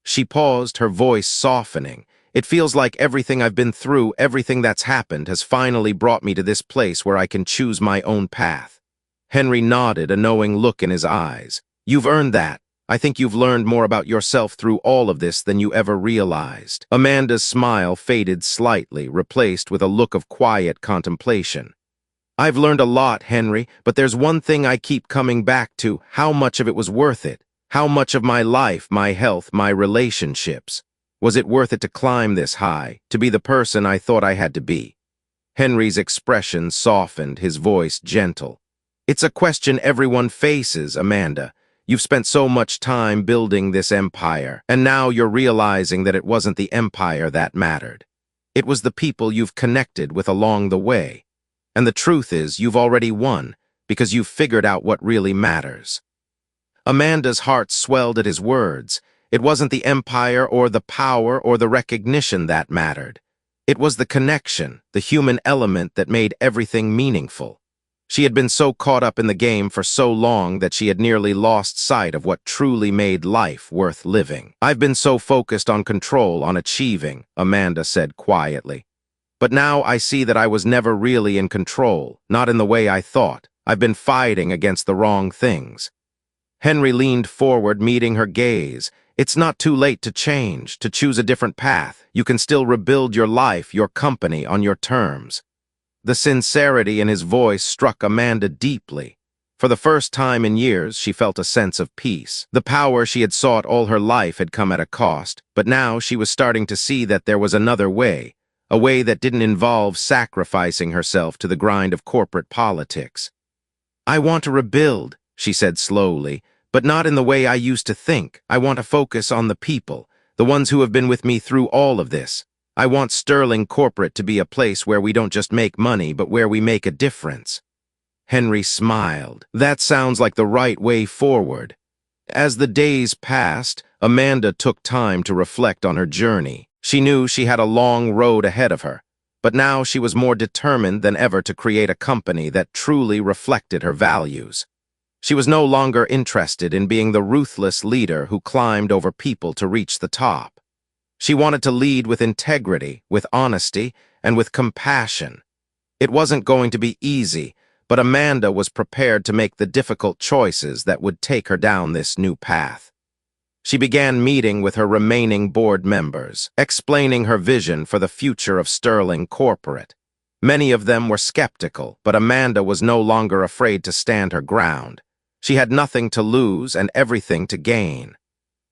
She paused, her voice softening. "It feels like everything I've been through, everything that's happened, has finally brought me to this place where I can choose my own path." Henry nodded, a knowing look in his eyes. "You've earned that. I think you've learned more about yourself through all of this than you ever realized." Amanda's smile faded slightly, replaced with a look of quiet contemplation. "I've learned a lot, Henry, but there's one thing I keep coming back to: how much of it was worth it? How much of my life, my health, my relationships? Was it worth it to climb this high, to be the person I thought I had to be?" Henry's expression softened, his voice gentle. "It's a question everyone faces, Amanda. You've spent so much time building this empire, and now you're realizing that it wasn't the empire that mattered. It was the people you've connected with along the way. And the truth is, you've already won, because you've figured out what really matters." Amanda's heart swelled at his words. It wasn't the empire or the power or the recognition that mattered. It was the connection, the human element that made everything meaningful. She had been so caught up in the game for so long that she had nearly lost sight of what truly made life worth living. "I've been so focused on control, on achieving," Amanda said quietly. "But now I see that I was never really in control, not in the way I thought. I've been fighting against the wrong things." Henry leaned forward, meeting her gaze. "It's not too late to change, to choose a different path. You can still rebuild your life, your company, on your terms." The sincerity in his voice struck Amanda deeply. For the first time in years, she felt a sense of peace. The power she had sought all her life had come at a cost, but now she was starting to see that there was another way, a way that didn't involve sacrificing herself to the grind of corporate politics. "I want to rebuild," she said slowly, "but not in the way I used to think. I want to focus on the people, the ones who have been with me through all of this. I want Sterling Corporate to be a place where we don't just make money, but where we make a difference." Henry smiled. That sounds like the right way forward. As the days passed, Amanda took time to reflect on her journey. She knew she had a long road ahead of her, but now she was more determined than ever to create a company that truly reflected her values. She was no longer interested in being the ruthless leader who climbed over people to reach the top. She wanted to lead with integrity, with honesty, and with compassion. It wasn't going to be easy, but Amanda was prepared to make the difficult choices that would take her down this new path. She began meeting with her remaining board members, explaining her vision for the future of Sterling Corporate. Many of them were skeptical, but Amanda was no longer afraid to stand her ground. She had nothing to lose and everything to gain.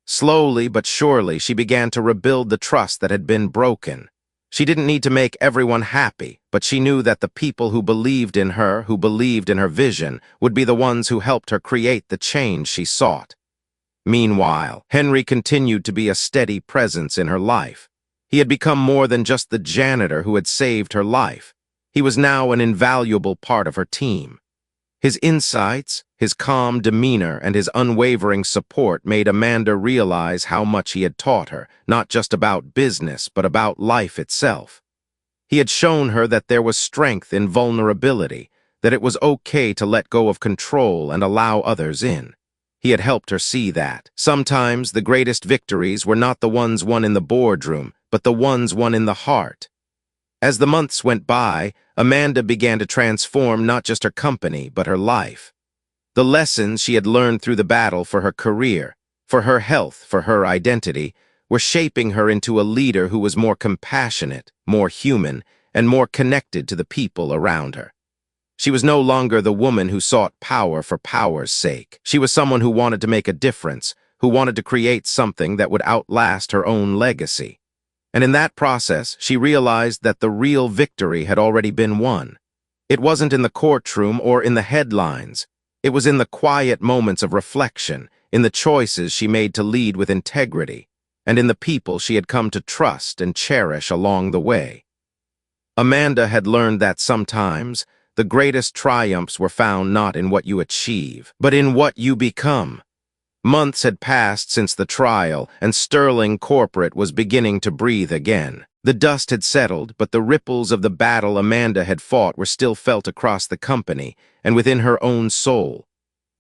Slowly but surely, she began to rebuild the trust that had been broken. She didn't need to make everyone happy, but she knew that the people who believed in her, who believed in her vision, would be the ones who helped her create the change she sought. Meanwhile, Henry continued to be a steady presence in her life. He had become more than just the janitor who had saved her life. He was now an invaluable part of her team. His insights, his calm demeanor, and his unwavering support made Amanda realize how much he had taught her, not just about business, but about life itself. He had shown her that there was strength in vulnerability, that it was okay to let go of control and allow others in. He had helped her see that. Sometimes the greatest victories were not the ones won in the boardroom, but the ones won in the heart. As the months went by, Amanda began to transform not just her company, but her life. The lessons she had learned through the battle for her career, for her health, for her identity, were shaping her into a leader who was more compassionate, more human, and more connected to the people around her. She was no longer the woman who sought power for power's sake. She was someone who wanted to make a difference, who wanted to create something that would outlast her own legacy. And in that process, she realized that the real victory had already been won. It wasn't in the courtroom or in the headlines. It was in the quiet moments of reflection, in the choices she made to lead with integrity, and in the people she had come to trust and cherish along the way. Amanda had learned that sometimes the greatest triumphs were found not in what you achieve, but in what you become. Months had passed since the trial, and Sterling Corporate was beginning to breathe again. The dust had settled, but the ripples of the battle Amanda had fought were still felt across the company and within her own soul.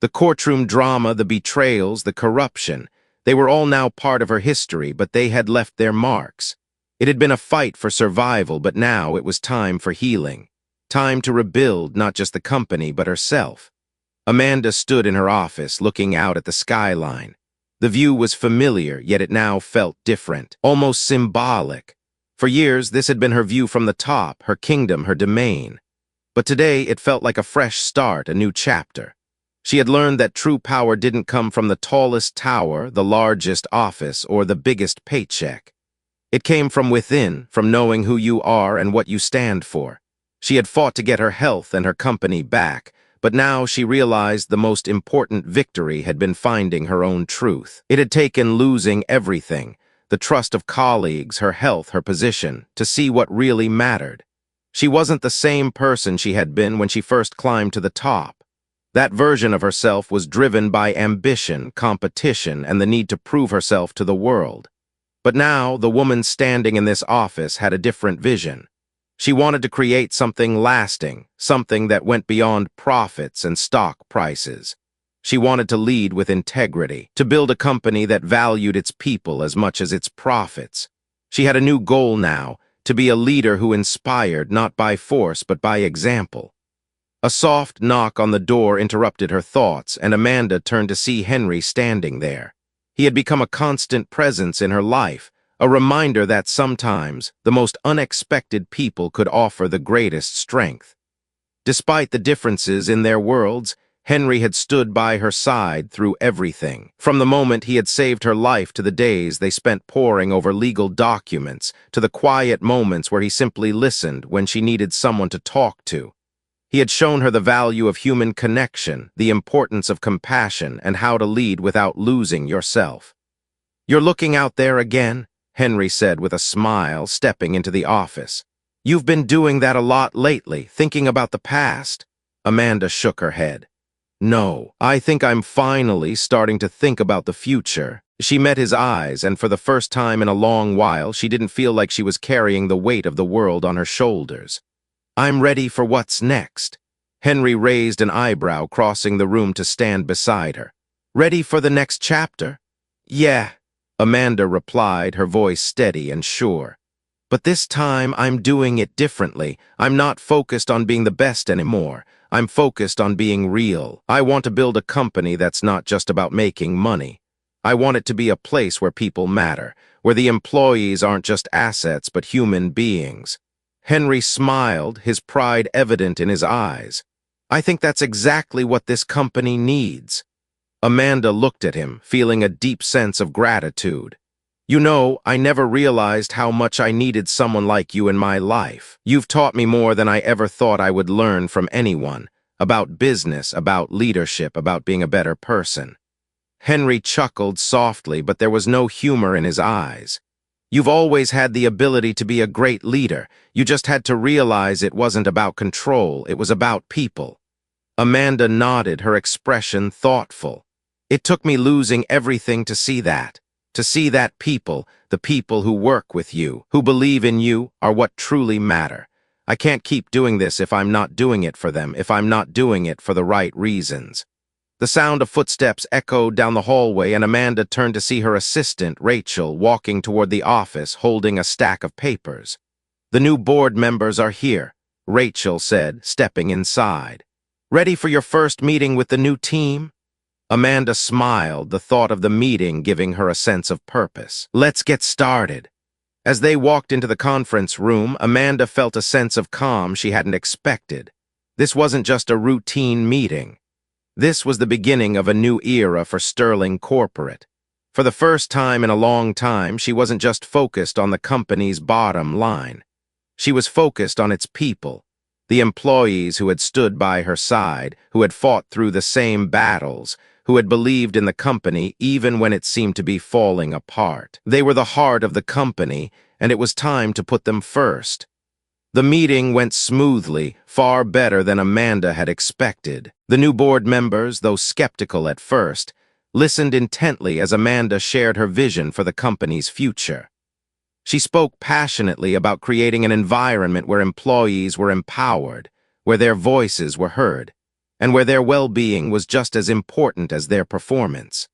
The courtroom drama, the betrayals, the corruption, they were all now part of her history, but they had left their marks. It had been a fight for survival, but now it was time for healing. Time to rebuild not just the company, but herself. Amanda stood in her office, looking out at the skyline. The view was familiar, yet it now felt different, almost symbolic. For years, this had been her view from the top, her kingdom, her domain. But today, it felt like a fresh start, a new chapter. She had learned that true power didn't come from the tallest tower, the largest office, or the biggest paycheck. It came from within, from knowing who you are and what you stand for. She had fought to get her health and her company back, but now she realized the most important victory had been finding her own truth. It had taken losing everything, the trust of colleagues, her health, her position, to see what really mattered. She wasn't the same person she had been when she first climbed to the top. That version of herself was driven by ambition, competition, and the need to prove herself to the world. But now, the woman standing in this office had a different vision. She wanted to create something lasting, something that went beyond profits and stock prices. She wanted to lead with integrity, to build a company that valued its people as much as its profits. She had a new goal now, to be a leader who inspired not by force but by example. A soft knock on the door interrupted her thoughts, and Amanda turned to see Henry standing there. He had become a constant presence in her life, A reminder that sometimes the most unexpected people could offer the greatest strength. Despite the differences in their worlds, Henry had stood by her side through everything. From the moment he had saved her life to the days they spent poring over legal documents, to the quiet moments where he simply listened when she needed someone to talk to. He had shown her the value of human connection, the importance of compassion, and how to lead without losing yourself. "You're looking out there again?" Henry said with a smile, stepping into the office. "You've been doing that a lot lately, thinking about the past." Amanda shook her head. "No, I think I'm finally starting to think about the future." She met his eyes, and for the first time in a long while, she didn't feel like she was carrying the weight of the world on her shoulders. "I'm ready for what's next." Henry raised an eyebrow, crossing the room to stand beside her. "Ready for the next chapter?" "Yeah," Amanda replied, her voice steady and sure. "But this time I'm doing it differently. I'm not focused on being the best anymore. I'm focused on being real. I want to build a company that's not just about making money. I want it to be a place where people matter, where the employees aren't just assets but human beings." Henry smiled, his pride evident in his eyes. "I think that's exactly what this company needs." Amanda looked at him, feeling a deep sense of gratitude. "You know, I never realized how much I needed someone like you in my life. You've taught me more than I ever thought I would learn from anyone, about business, about leadership, about being a better person." Henry chuckled softly, but there was no humor in his eyes. "You've always had the ability to be a great leader. You just had to realize it wasn't about control, it was about people." Amanda nodded, her expression thoughtful. "It took me losing everything to see that. To see that people, the people who work with you, who believe in you, are what truly matter. I can't keep doing this if I'm not doing it for them, if I'm not doing it for the right reasons." The sound of footsteps echoed down the hallway, and Amanda turned to see her assistant, Rachel, walking toward the office, holding a stack of papers. "The new board members are here," Rachel said, stepping inside. "Ready for your first meeting with the new team?" Amanda smiled, the thought of the meeting giving her a sense of purpose. "Let's get started." As they walked into the conference room, Amanda felt a sense of calm she hadn't expected. This wasn't just a routine meeting. This was the beginning of a new era for Sterling Corporate. For the first time in a long time, she wasn't just focused on the company's bottom line. She was focused on its people, the employees who had stood by her side, who had fought through the same battles, who had believed in the company even when it seemed to be falling apart. They were the heart of the company, and it was time to put them first. The meeting went smoothly, far better than Amanda had expected. The new board members, though skeptical at first, listened intently as Amanda shared her vision for the company's future. She spoke passionately about creating an environment where employees were empowered, where their voices were heard, and where their well-being was just as important as their performance.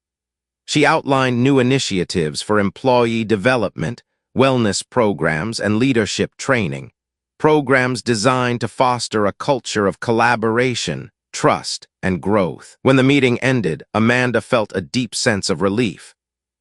She outlined new initiatives for employee development, wellness programs, and leadership training, programs designed to foster a culture of collaboration, trust, and growth. When the meeting ended, Amanda felt a deep sense of relief.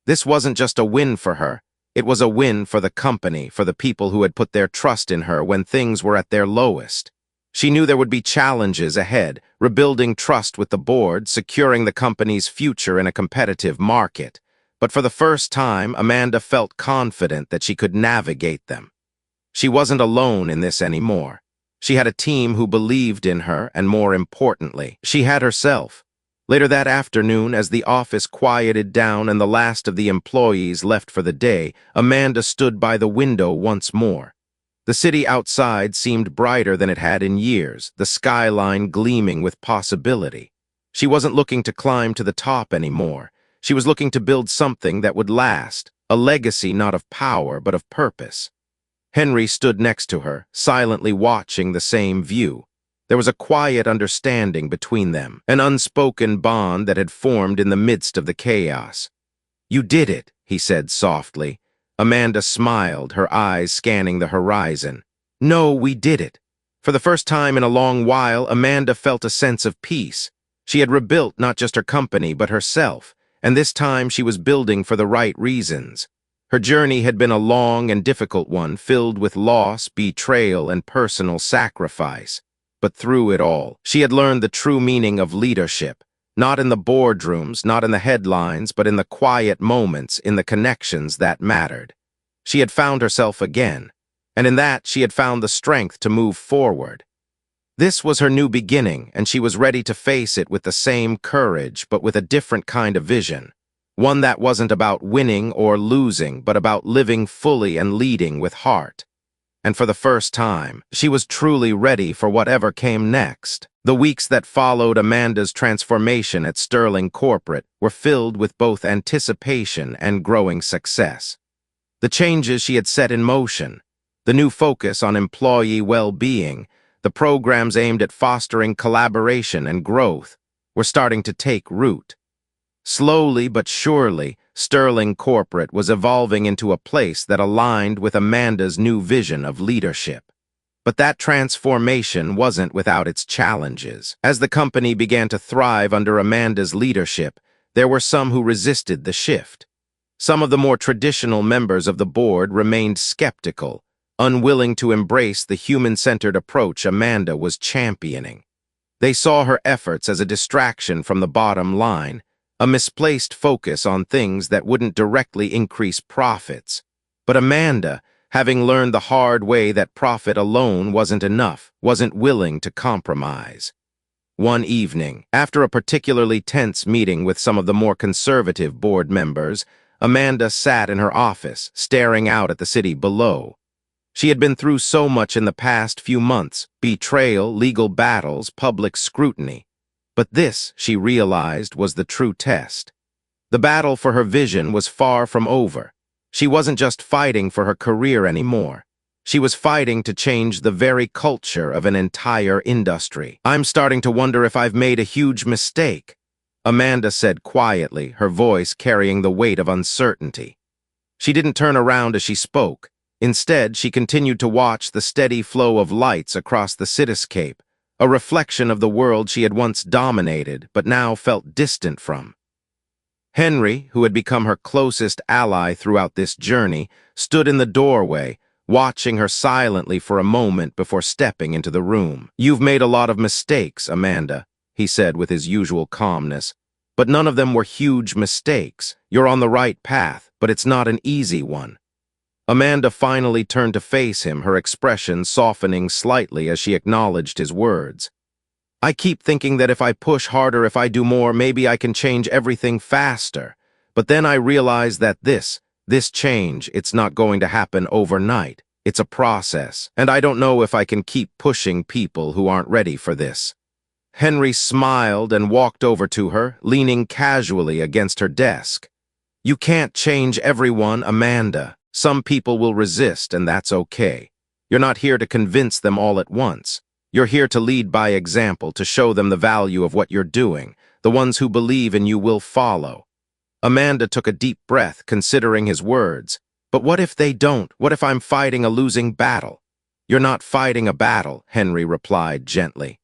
This wasn't just a win for her. It was a win for the company, for the people who had put their trust in her when things were at their lowest. She knew there would be challenges ahead, rebuilding trust with the board, securing the company's future in a competitive market. But for the first time, Amanda felt confident that she could navigate them. She wasn't alone in this anymore. She had a team who believed in her, and more importantly, she had herself. Later that afternoon, as the office quieted down and the last of the employees left for the day, Amanda stood by the window once more. The city outside seemed brighter than it had in years, the skyline gleaming with possibility. She wasn't looking to climb to the top anymore. She was looking to build something that would last, a legacy not of power but of purpose. Henry stood next to her, silently watching the same view. There was a quiet understanding between them, an unspoken bond that had formed in the midst of the chaos. "You did it," he said softly. Amanda smiled, her eyes scanning the horizon. "No, we did it." For the first time in a long while, Amanda felt a sense of peace. She had rebuilt not just her company, but herself, and this time she was building for the right reasons. Her journey had been a long and difficult one, filled with loss, betrayal, and personal sacrifice. But through it all, she had learned the true meaning of leadership, not in the boardrooms, not in the headlines, but in the quiet moments, in the connections that mattered. She had found herself again, and in that she had found the strength to move forward. This was her new beginning, and she was ready to face it with the same courage, but with a different kind of vision. One that wasn't about winning or losing, but about living fully and leading with heart. And for the first time, she was truly ready for whatever came next. The weeks that followed Amanda's transformation at Sterling Corporate were filled with both anticipation and growing success. The changes she had set in motion, the new focus on employee well-being, the programs aimed at fostering collaboration and growth, were starting to take root. Slowly but surely, Sterling Corporate was evolving into a place that aligned with Amanda's new vision of leadership. But that transformation wasn't without its challenges. As the company began to thrive under Amanda's leadership, there were some who resisted the shift. Some of the more traditional members of the board remained skeptical, unwilling to embrace the human-centered approach Amanda was championing. They saw her efforts as a distraction from the bottom line, a misplaced focus on things that wouldn't directly increase profits. But Amanda, having learned the hard way that profit alone wasn't enough, wasn't willing to compromise. One evening, after a particularly tense meeting with some of the more conservative board members, Amanda sat in her office, staring out at the city below. She had been through so much in the past few months: betrayal, legal battles, public scrutiny. But this, she realized, was the true test. The battle for her vision was far from over. She wasn't just fighting for her career anymore. She was fighting to change the very culture of an entire industry. "I'm starting to wonder if I've made a huge mistake," Amanda said quietly, her voice carrying the weight of uncertainty. She didn't turn around as she spoke. Instead, she continued to watch the steady flow of lights across the cityscape, a reflection of the world she had once dominated but now felt distant from. Henry, who had become her closest ally throughout this journey, stood in the doorway, watching her silently for a moment before stepping into the room. "You've made a lot of mistakes, Amanda," he said with his usual calmness. "But none of them were huge mistakes. You're on the right path, but it's not an easy one." Amanda finally turned to face him, her expression softening slightly as she acknowledged his words. "I keep thinking that if I push harder, if I do more, maybe I can change everything faster. But then I realize that this change, it's not going to happen overnight. It's a process, and I don't know if I can keep pushing people who aren't ready for this." Henry smiled and walked over to her, leaning casually against her desk. "You can't change everyone, Amanda. Some people will resist, and that's okay. You're not here to convince them all at once. You're here to lead by example, to show them the value of what you're doing. The ones who believe in you will follow." Amanda took a deep breath, considering his words. "But what if they don't? What if I'm fighting a losing battle?" "You're not fighting a battle," Henry replied gently.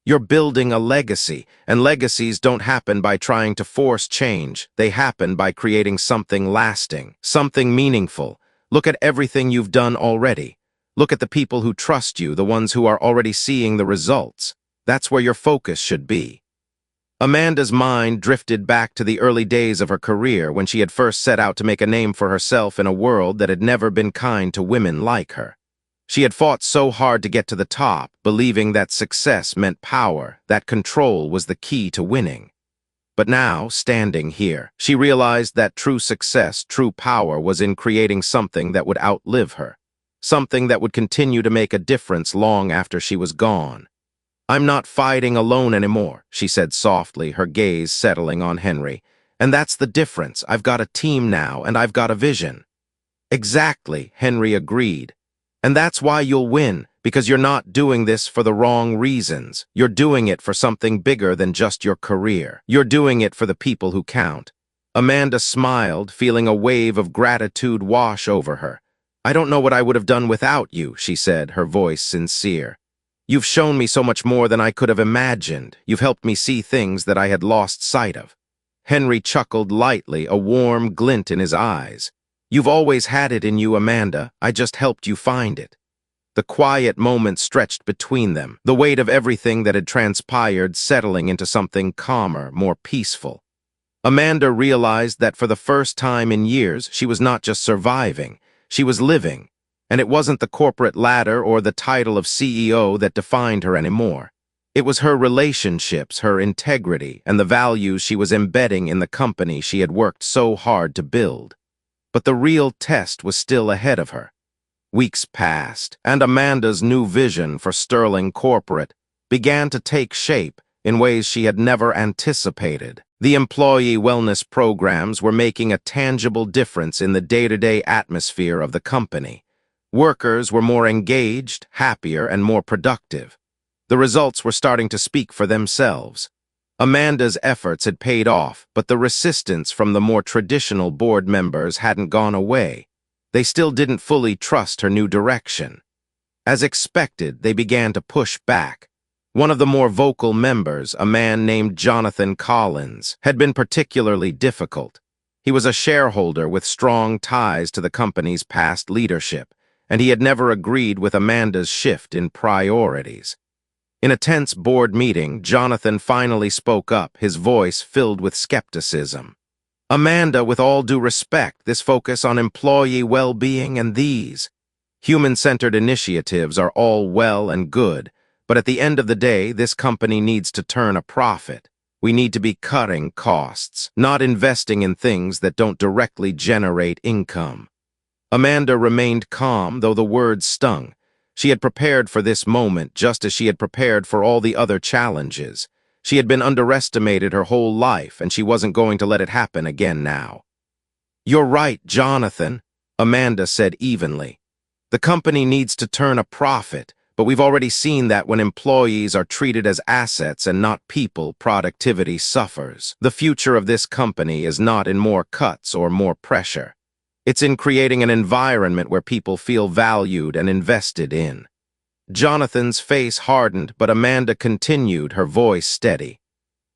"You're building a legacy, and legacies don't happen by trying to force change. They happen by creating something lasting, something meaningful. Look at everything you've done already. Look at the people who trust you, the ones who are already seeing the results. That's where your focus should be." Amanda's mind drifted back to the early days of her career when she had first set out to make a name for herself in a world that had never been kind to women like her. She had fought so hard to get to the top, believing that success meant power, that control was the key to winning. But now, standing here, she realized that true success, true power was in creating something that would outlive her, something that would continue to make a difference long after she was gone. "I'm not fighting alone anymore," she said softly, her gaze settling on Henry. "And that's the difference. I've got a team now, and I've got a vision." "Exactly," Henry agreed. "And that's why you'll win, because you're not doing this for the wrong reasons. You're doing it for something bigger than just your career. You're doing it for the people who count." Amanda smiled, feeling a wave of gratitude wash over her. "I don't know what I would have done without you," she said, her voice sincere. "You've shown me so much more than I could have imagined. You've helped me see things that I had lost sight of." Henry chuckled lightly, a warm glint in his eyes. "You've always had it in you, Amanda. I just helped you find it." The quiet moment stretched between them, the weight of everything that had transpired settling into something calmer, more peaceful. Amanda realized that for the first time in years, she was not just surviving, she was living, and it wasn't the corporate ladder or the title of CEO that defined her anymore. It was her relationships, her integrity, and the values she was embedding in the company she had worked so hard to build. But the real test was still ahead of her. Weeks passed, and Amanda's new vision for Sterling Corporate began to take shape in ways she had never anticipated. The employee wellness programs were making a tangible difference in the day-to-day atmosphere of the company. Workers were more engaged, happier, and more productive. The results were starting to speak for themselves. Amanda's efforts had paid off, but the resistance from the more traditional board members hadn't gone away. They still didn't fully trust her new direction. As expected, they began to push back. One of the more vocal members, a man named Jonathan Collins, had been particularly difficult. He was a shareholder with strong ties to the company's past leadership, and he had never agreed with Amanda's shift in priorities. In a tense board meeting, Jonathan finally spoke up, his voice filled with skepticism. "Amanda, with all due respect, this focus on employee well-being and these human-centered initiatives are all well and good, but at the end of the day, this company needs to turn a profit. We need to be cutting costs, not investing in things that don't directly generate income." Amanda remained calm, though the words stung. She had prepared for this moment just as she had prepared for all the other challenges. She had been underestimated her whole life, and she wasn't going to let it happen again now. "You're right, Jonathan," Amanda said evenly. "The company needs to turn a profit, but we've already seen that when employees are treated as assets and not people, productivity suffers. The future of this company is not in more cuts or more pressure. It's in creating an environment where people feel valued and invested in." Jonathan's face hardened, but Amanda continued, her voice steady.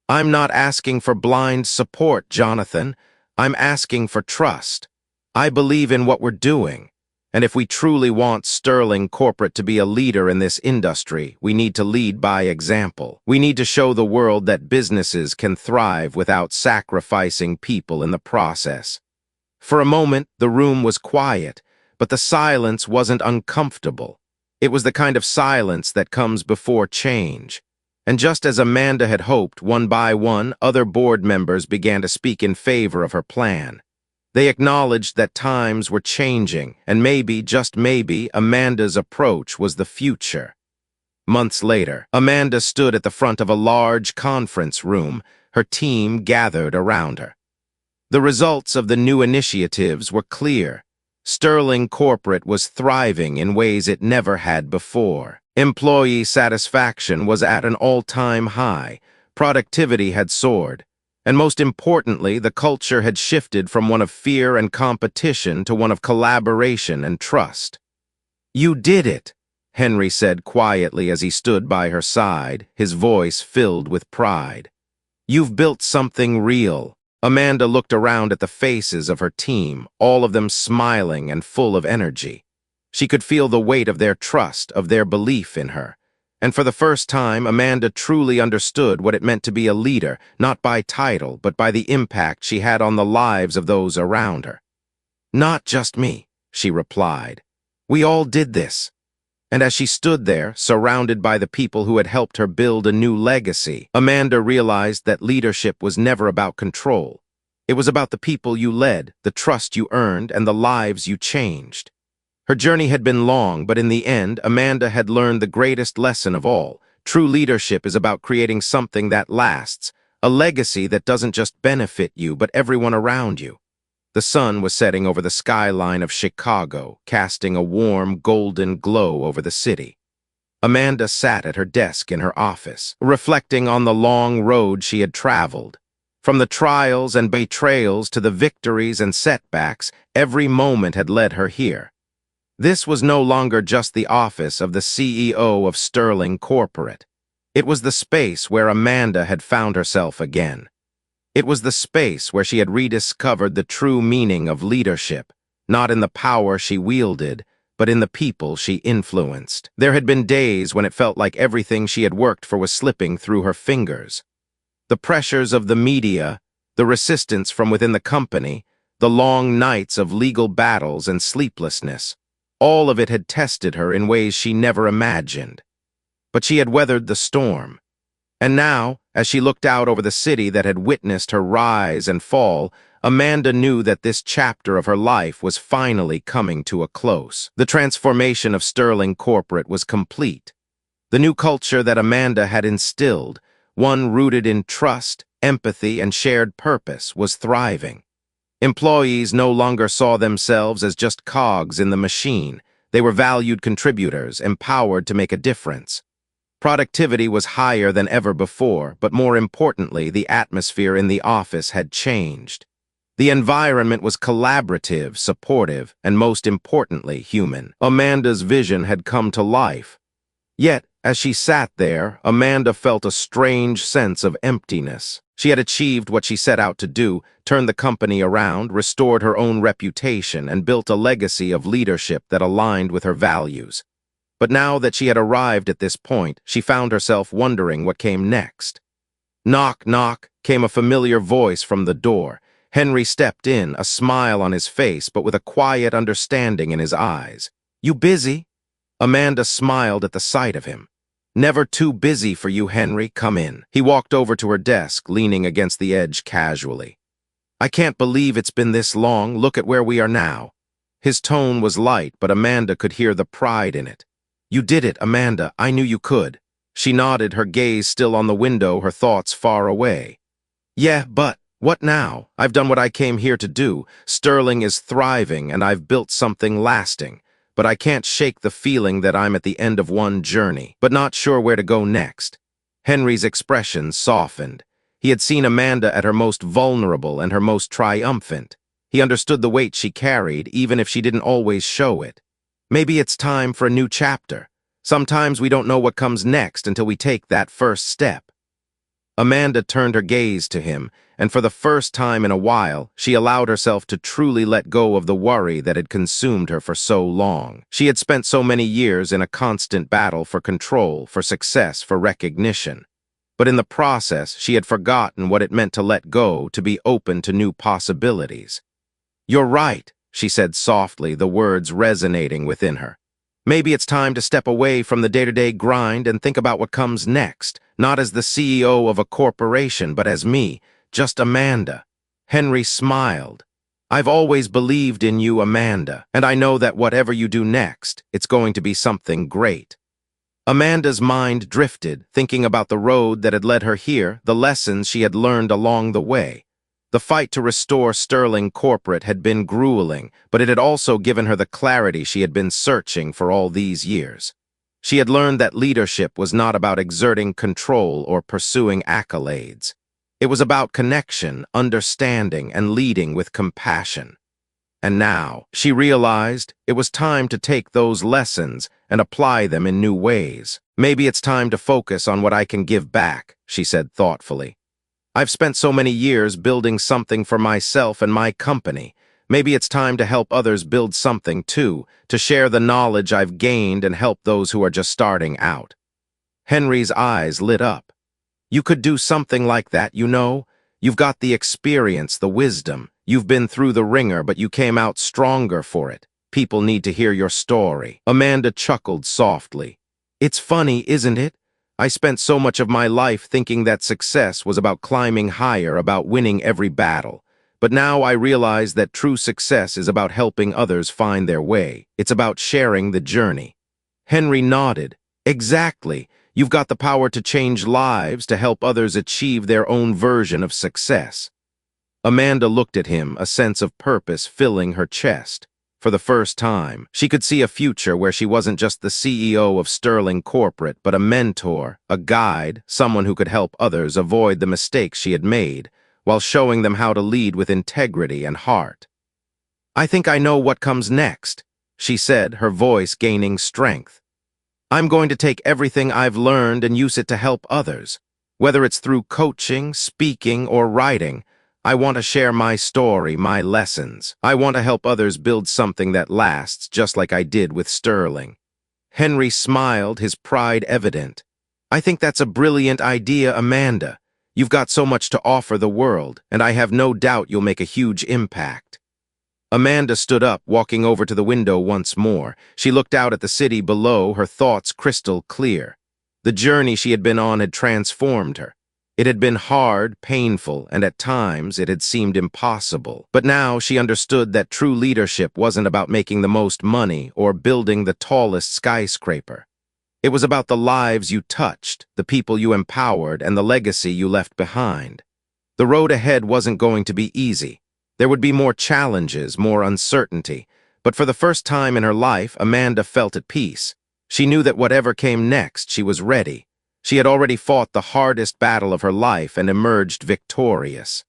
"I'm not asking for blind support, Jonathan. I'm asking for trust. I believe in what we're doing. And if we truly want Sterling Corporate to be a leader in this industry, we need to lead by example. We need to show the world that businesses can thrive without sacrificing people in the process." For a moment, the room was quiet, but the silence wasn't uncomfortable. It was the kind of silence that comes before change. And just as Amanda had hoped, one by one, other board members began to speak in favor of her plan. They acknowledged that times were changing, and maybe, just maybe, Amanda's approach was the future. Months later, Amanda stood at the front of a large conference room, her team gathered around her. The results of the new initiatives were clear. Sterling Corporate was thriving in ways it never had before. Employee satisfaction was at an all-time high, productivity had soared, and most importantly, the culture had shifted from one of fear and competition to one of collaboration and trust. "You did it," Henry said quietly as he stood by her side, his voice filled with pride. "You've built something real." Amanda looked around at the faces of her team, all of them smiling and full of energy. She could feel the weight of their trust, of their belief in her. And for the first time, Amanda truly understood what it meant to be a leader, not by title, but by the impact she had on the lives of those around her. "Not just me," she replied. "We all did this." And as she stood there, surrounded by the people who had helped her build a new legacy, Amanda realized that leadership was never about control. It was about the people you led, the trust you earned, and the lives you changed. Her journey had been long, but in the end, Amanda had learned the greatest lesson of all. True leadership is about creating something that lasts, a legacy that doesn't just benefit you, but everyone around you. The sun was setting over the skyline of Chicago, casting a warm, golden glow over the city. Amanda sat at her desk in her office, reflecting on the long road she had traveled. From the trials and betrayals to the victories and setbacks, every moment had led her here. This was no longer just the office of the CEO of Sterling Corporate. It was the space where Amanda had found herself again. It was the space where she had rediscovered the true meaning of leadership, not in the power she wielded, but in the people she influenced. There had been days when it felt like everything she had worked for was slipping through her fingers. The pressures of the media, the resistance from within the company, the long nights of legal battles and sleeplessness, all of it had tested her in ways she never imagined. But she had weathered the storm. And now, as she looked out over the city that had witnessed her rise and fall, Amanda knew that this chapter of her life was finally coming to a close. The transformation of Sterling Corporate was complete. The new culture that Amanda had instilled, one rooted in trust, empathy, and shared purpose, was thriving. Employees no longer saw themselves as just cogs in the machine. They were valued contributors, empowered to make a difference. Productivity was higher than ever before, but more importantly, the atmosphere in the office had changed. The environment was collaborative, supportive, and most importantly, human. Amanda's vision had come to life. Yet, as she sat there, Amanda felt a strange sense of emptiness. She had achieved what she set out to do, turned the company around, restored her own reputation, and built a legacy of leadership that aligned with her values. But now that she had arrived at this point, she found herself wondering what came next. Knock, knock, came a familiar voice from the door. Henry stepped in, a smile on his face, but with a quiet understanding in his eyes. "You busy?" Amanda smiled at the sight of him. "Never too busy for you, Henry. Come in." He walked over to her desk, leaning against the edge casually. "I can't believe it's been this long. Look at where we are now." His tone was light, but Amanda could hear the pride in it. "You did it, Amanda. I knew you could." She nodded, her gaze still on the window, her thoughts far away. "Yeah, but what now? I've done what I came here to do. Sterling is thriving, and I've built something lasting. But I can't shake the feeling that I'm at the end of one journey, but not sure where to go next." Henry's expression softened. He had seen Amanda at her most vulnerable and her most triumphant. He understood the weight she carried, even if she didn't always show it. Maybe it's time for a new chapter. Sometimes we don't know what comes next until we take that first step. Amanda turned her gaze to him, and for the first time in a while, she allowed herself to truly let go of the worry that had consumed her for so long. She had spent so many years in a constant battle for control, for success, for recognition. But in the process, she had forgotten what it meant to let go, to be open to new possibilities. "You're right," she said softly, the words resonating within her. "Maybe it's time to step away from the day-to-day grind and think about what comes next, not as the CEO of a corporation, but as me, just Amanda." Henry smiled. "I've always believed in you, Amanda, and I know that whatever you do next, it's going to be something great." Amanda's mind drifted, thinking about the road that had led her here, the lessons she had learned along the way. The fight to restore Sterling Corporate had been grueling, but it had also given her the clarity she had been searching for all these years. She had learned that leadership was not about exerting control or pursuing accolades. It was about connection, understanding, and leading with compassion. And now, she realized it was time to take those lessons and apply them in new ways. "Maybe it's time to focus on what I can give back," she said thoughtfully. "I've spent so many years building something for myself and my company. Maybe it's time to help others build something too, to share the knowledge I've gained and help those who are just starting out." Henry's eyes lit up. "You could do something like that, you know. You've got the experience, the wisdom. You've been through the ringer, but you came out stronger for it. People need to hear your story." Amanda chuckled softly. "It's funny, isn't it? I spent so much of my life thinking that success was about climbing higher, about winning every battle. But now I realize that true success is about helping others find their way. It's about sharing the journey." Henry nodded. "Exactly. You've got the power to change lives, to help others achieve their own version of success." Amanda looked at him, a sense of purpose filling her chest. For the first time, she could see a future where she wasn't just the CEO of Sterling Corporate, but a mentor, a guide, someone who could help others avoid the mistakes she had made, while showing them how to lead with integrity and heart. "I think I know what comes next," she said, her voice gaining strength. "I'm going to take everything I've learned and use it to help others. Whether it's through coaching, speaking, or writing, I want to share my story, my lessons. I want to help others build something that lasts, just like I did with Sterling. Henry smiled, his pride evident. I think that's a brilliant idea, Amanda. You've got so much to offer the world, and I have no doubt you'll make a huge impact. Amanda stood up, walking over to the window once more. She looked out at the city below, her thoughts crystal clear. The journey she had been on had transformed her. It had been hard, painful, and at times it had seemed impossible. But now she understood that true leadership wasn't about making the most money or building the tallest skyscraper. It was about the lives you touched, the people you empowered, and the legacy you left behind. The road ahead wasn't going to be easy. There would be more challenges, more uncertainty. But for the first time in her life, Amanda felt at peace. She knew that whatever came next, she was ready. She had already fought the hardest battle of her life and emerged victorious.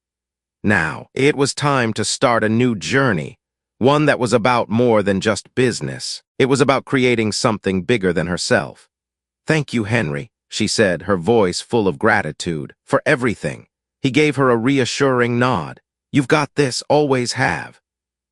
Now, it was time to start a new journey, one that was about more than just business. It was about creating something bigger than herself. "Thank you, Henry," she said, her voice full of gratitude, "for everything." He gave her a reassuring nod. "You've got this, always have."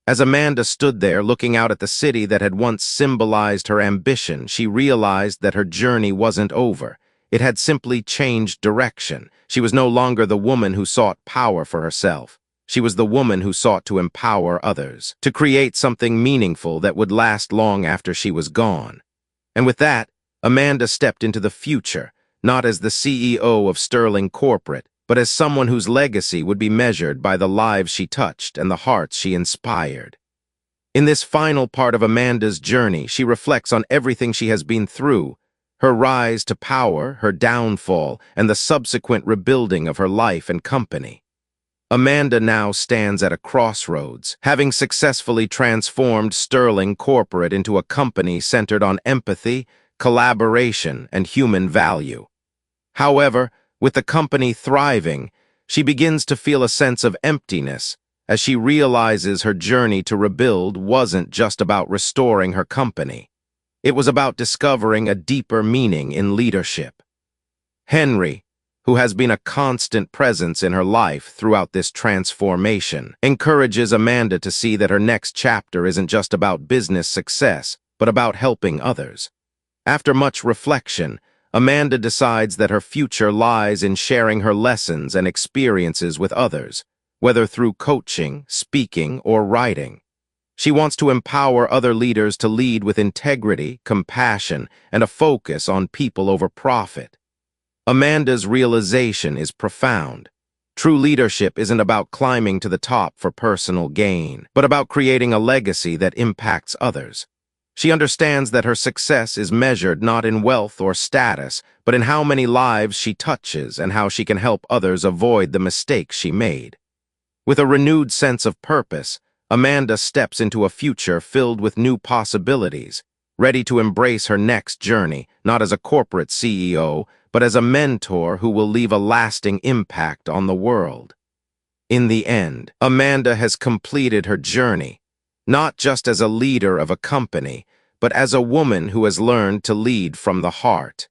As Amanda stood there looking out at the city that had once symbolized her ambition, she realized that her journey wasn't over. It had simply changed direction. She was no longer the woman who sought power for herself. She was the woman who sought to empower others, to create something meaningful that would last long after she was gone. And with that, Amanda stepped into the future, not as the CEO of Sterling Corporate, but as someone whose legacy would be measured by the lives she touched and the hearts she inspired. In this final part of Amanda's journey, she reflects on everything she has been through, her rise to power, her downfall, and the subsequent rebuilding of her life and company. Amanda now stands at a crossroads, having successfully transformed Sterling Corporate into a company centered on empathy, collaboration, and human value. However, with the company thriving, she begins to feel a sense of emptiness as she realizes her journey to rebuild wasn't just about restoring her company. It was about discovering a deeper meaning in leadership. Henry, who has been a constant presence in her life throughout this transformation, encourages Amanda to see that her next chapter isn't just about business success, but about helping others. After much reflection, Amanda decides that her future lies in sharing her lessons and experiences with others, whether through coaching, speaking, or writing. She wants to empower other leaders to lead with integrity, compassion, and a focus on people over profit. Amanda's realization is profound. True leadership isn't about climbing to the top for personal gain, but about creating a legacy that impacts others. She understands that her success is measured not in wealth or status, but in how many lives she touches and how she can help others avoid the mistakes she made. With a renewed sense of purpose, Amanda steps into a future filled with new possibilities, ready to embrace her next journey, not as a corporate CEO, but as a mentor who will leave a lasting impact on the world. In the end, Amanda has completed her journey, not just as a leader of a company, but as a woman who has learned to lead from the heart.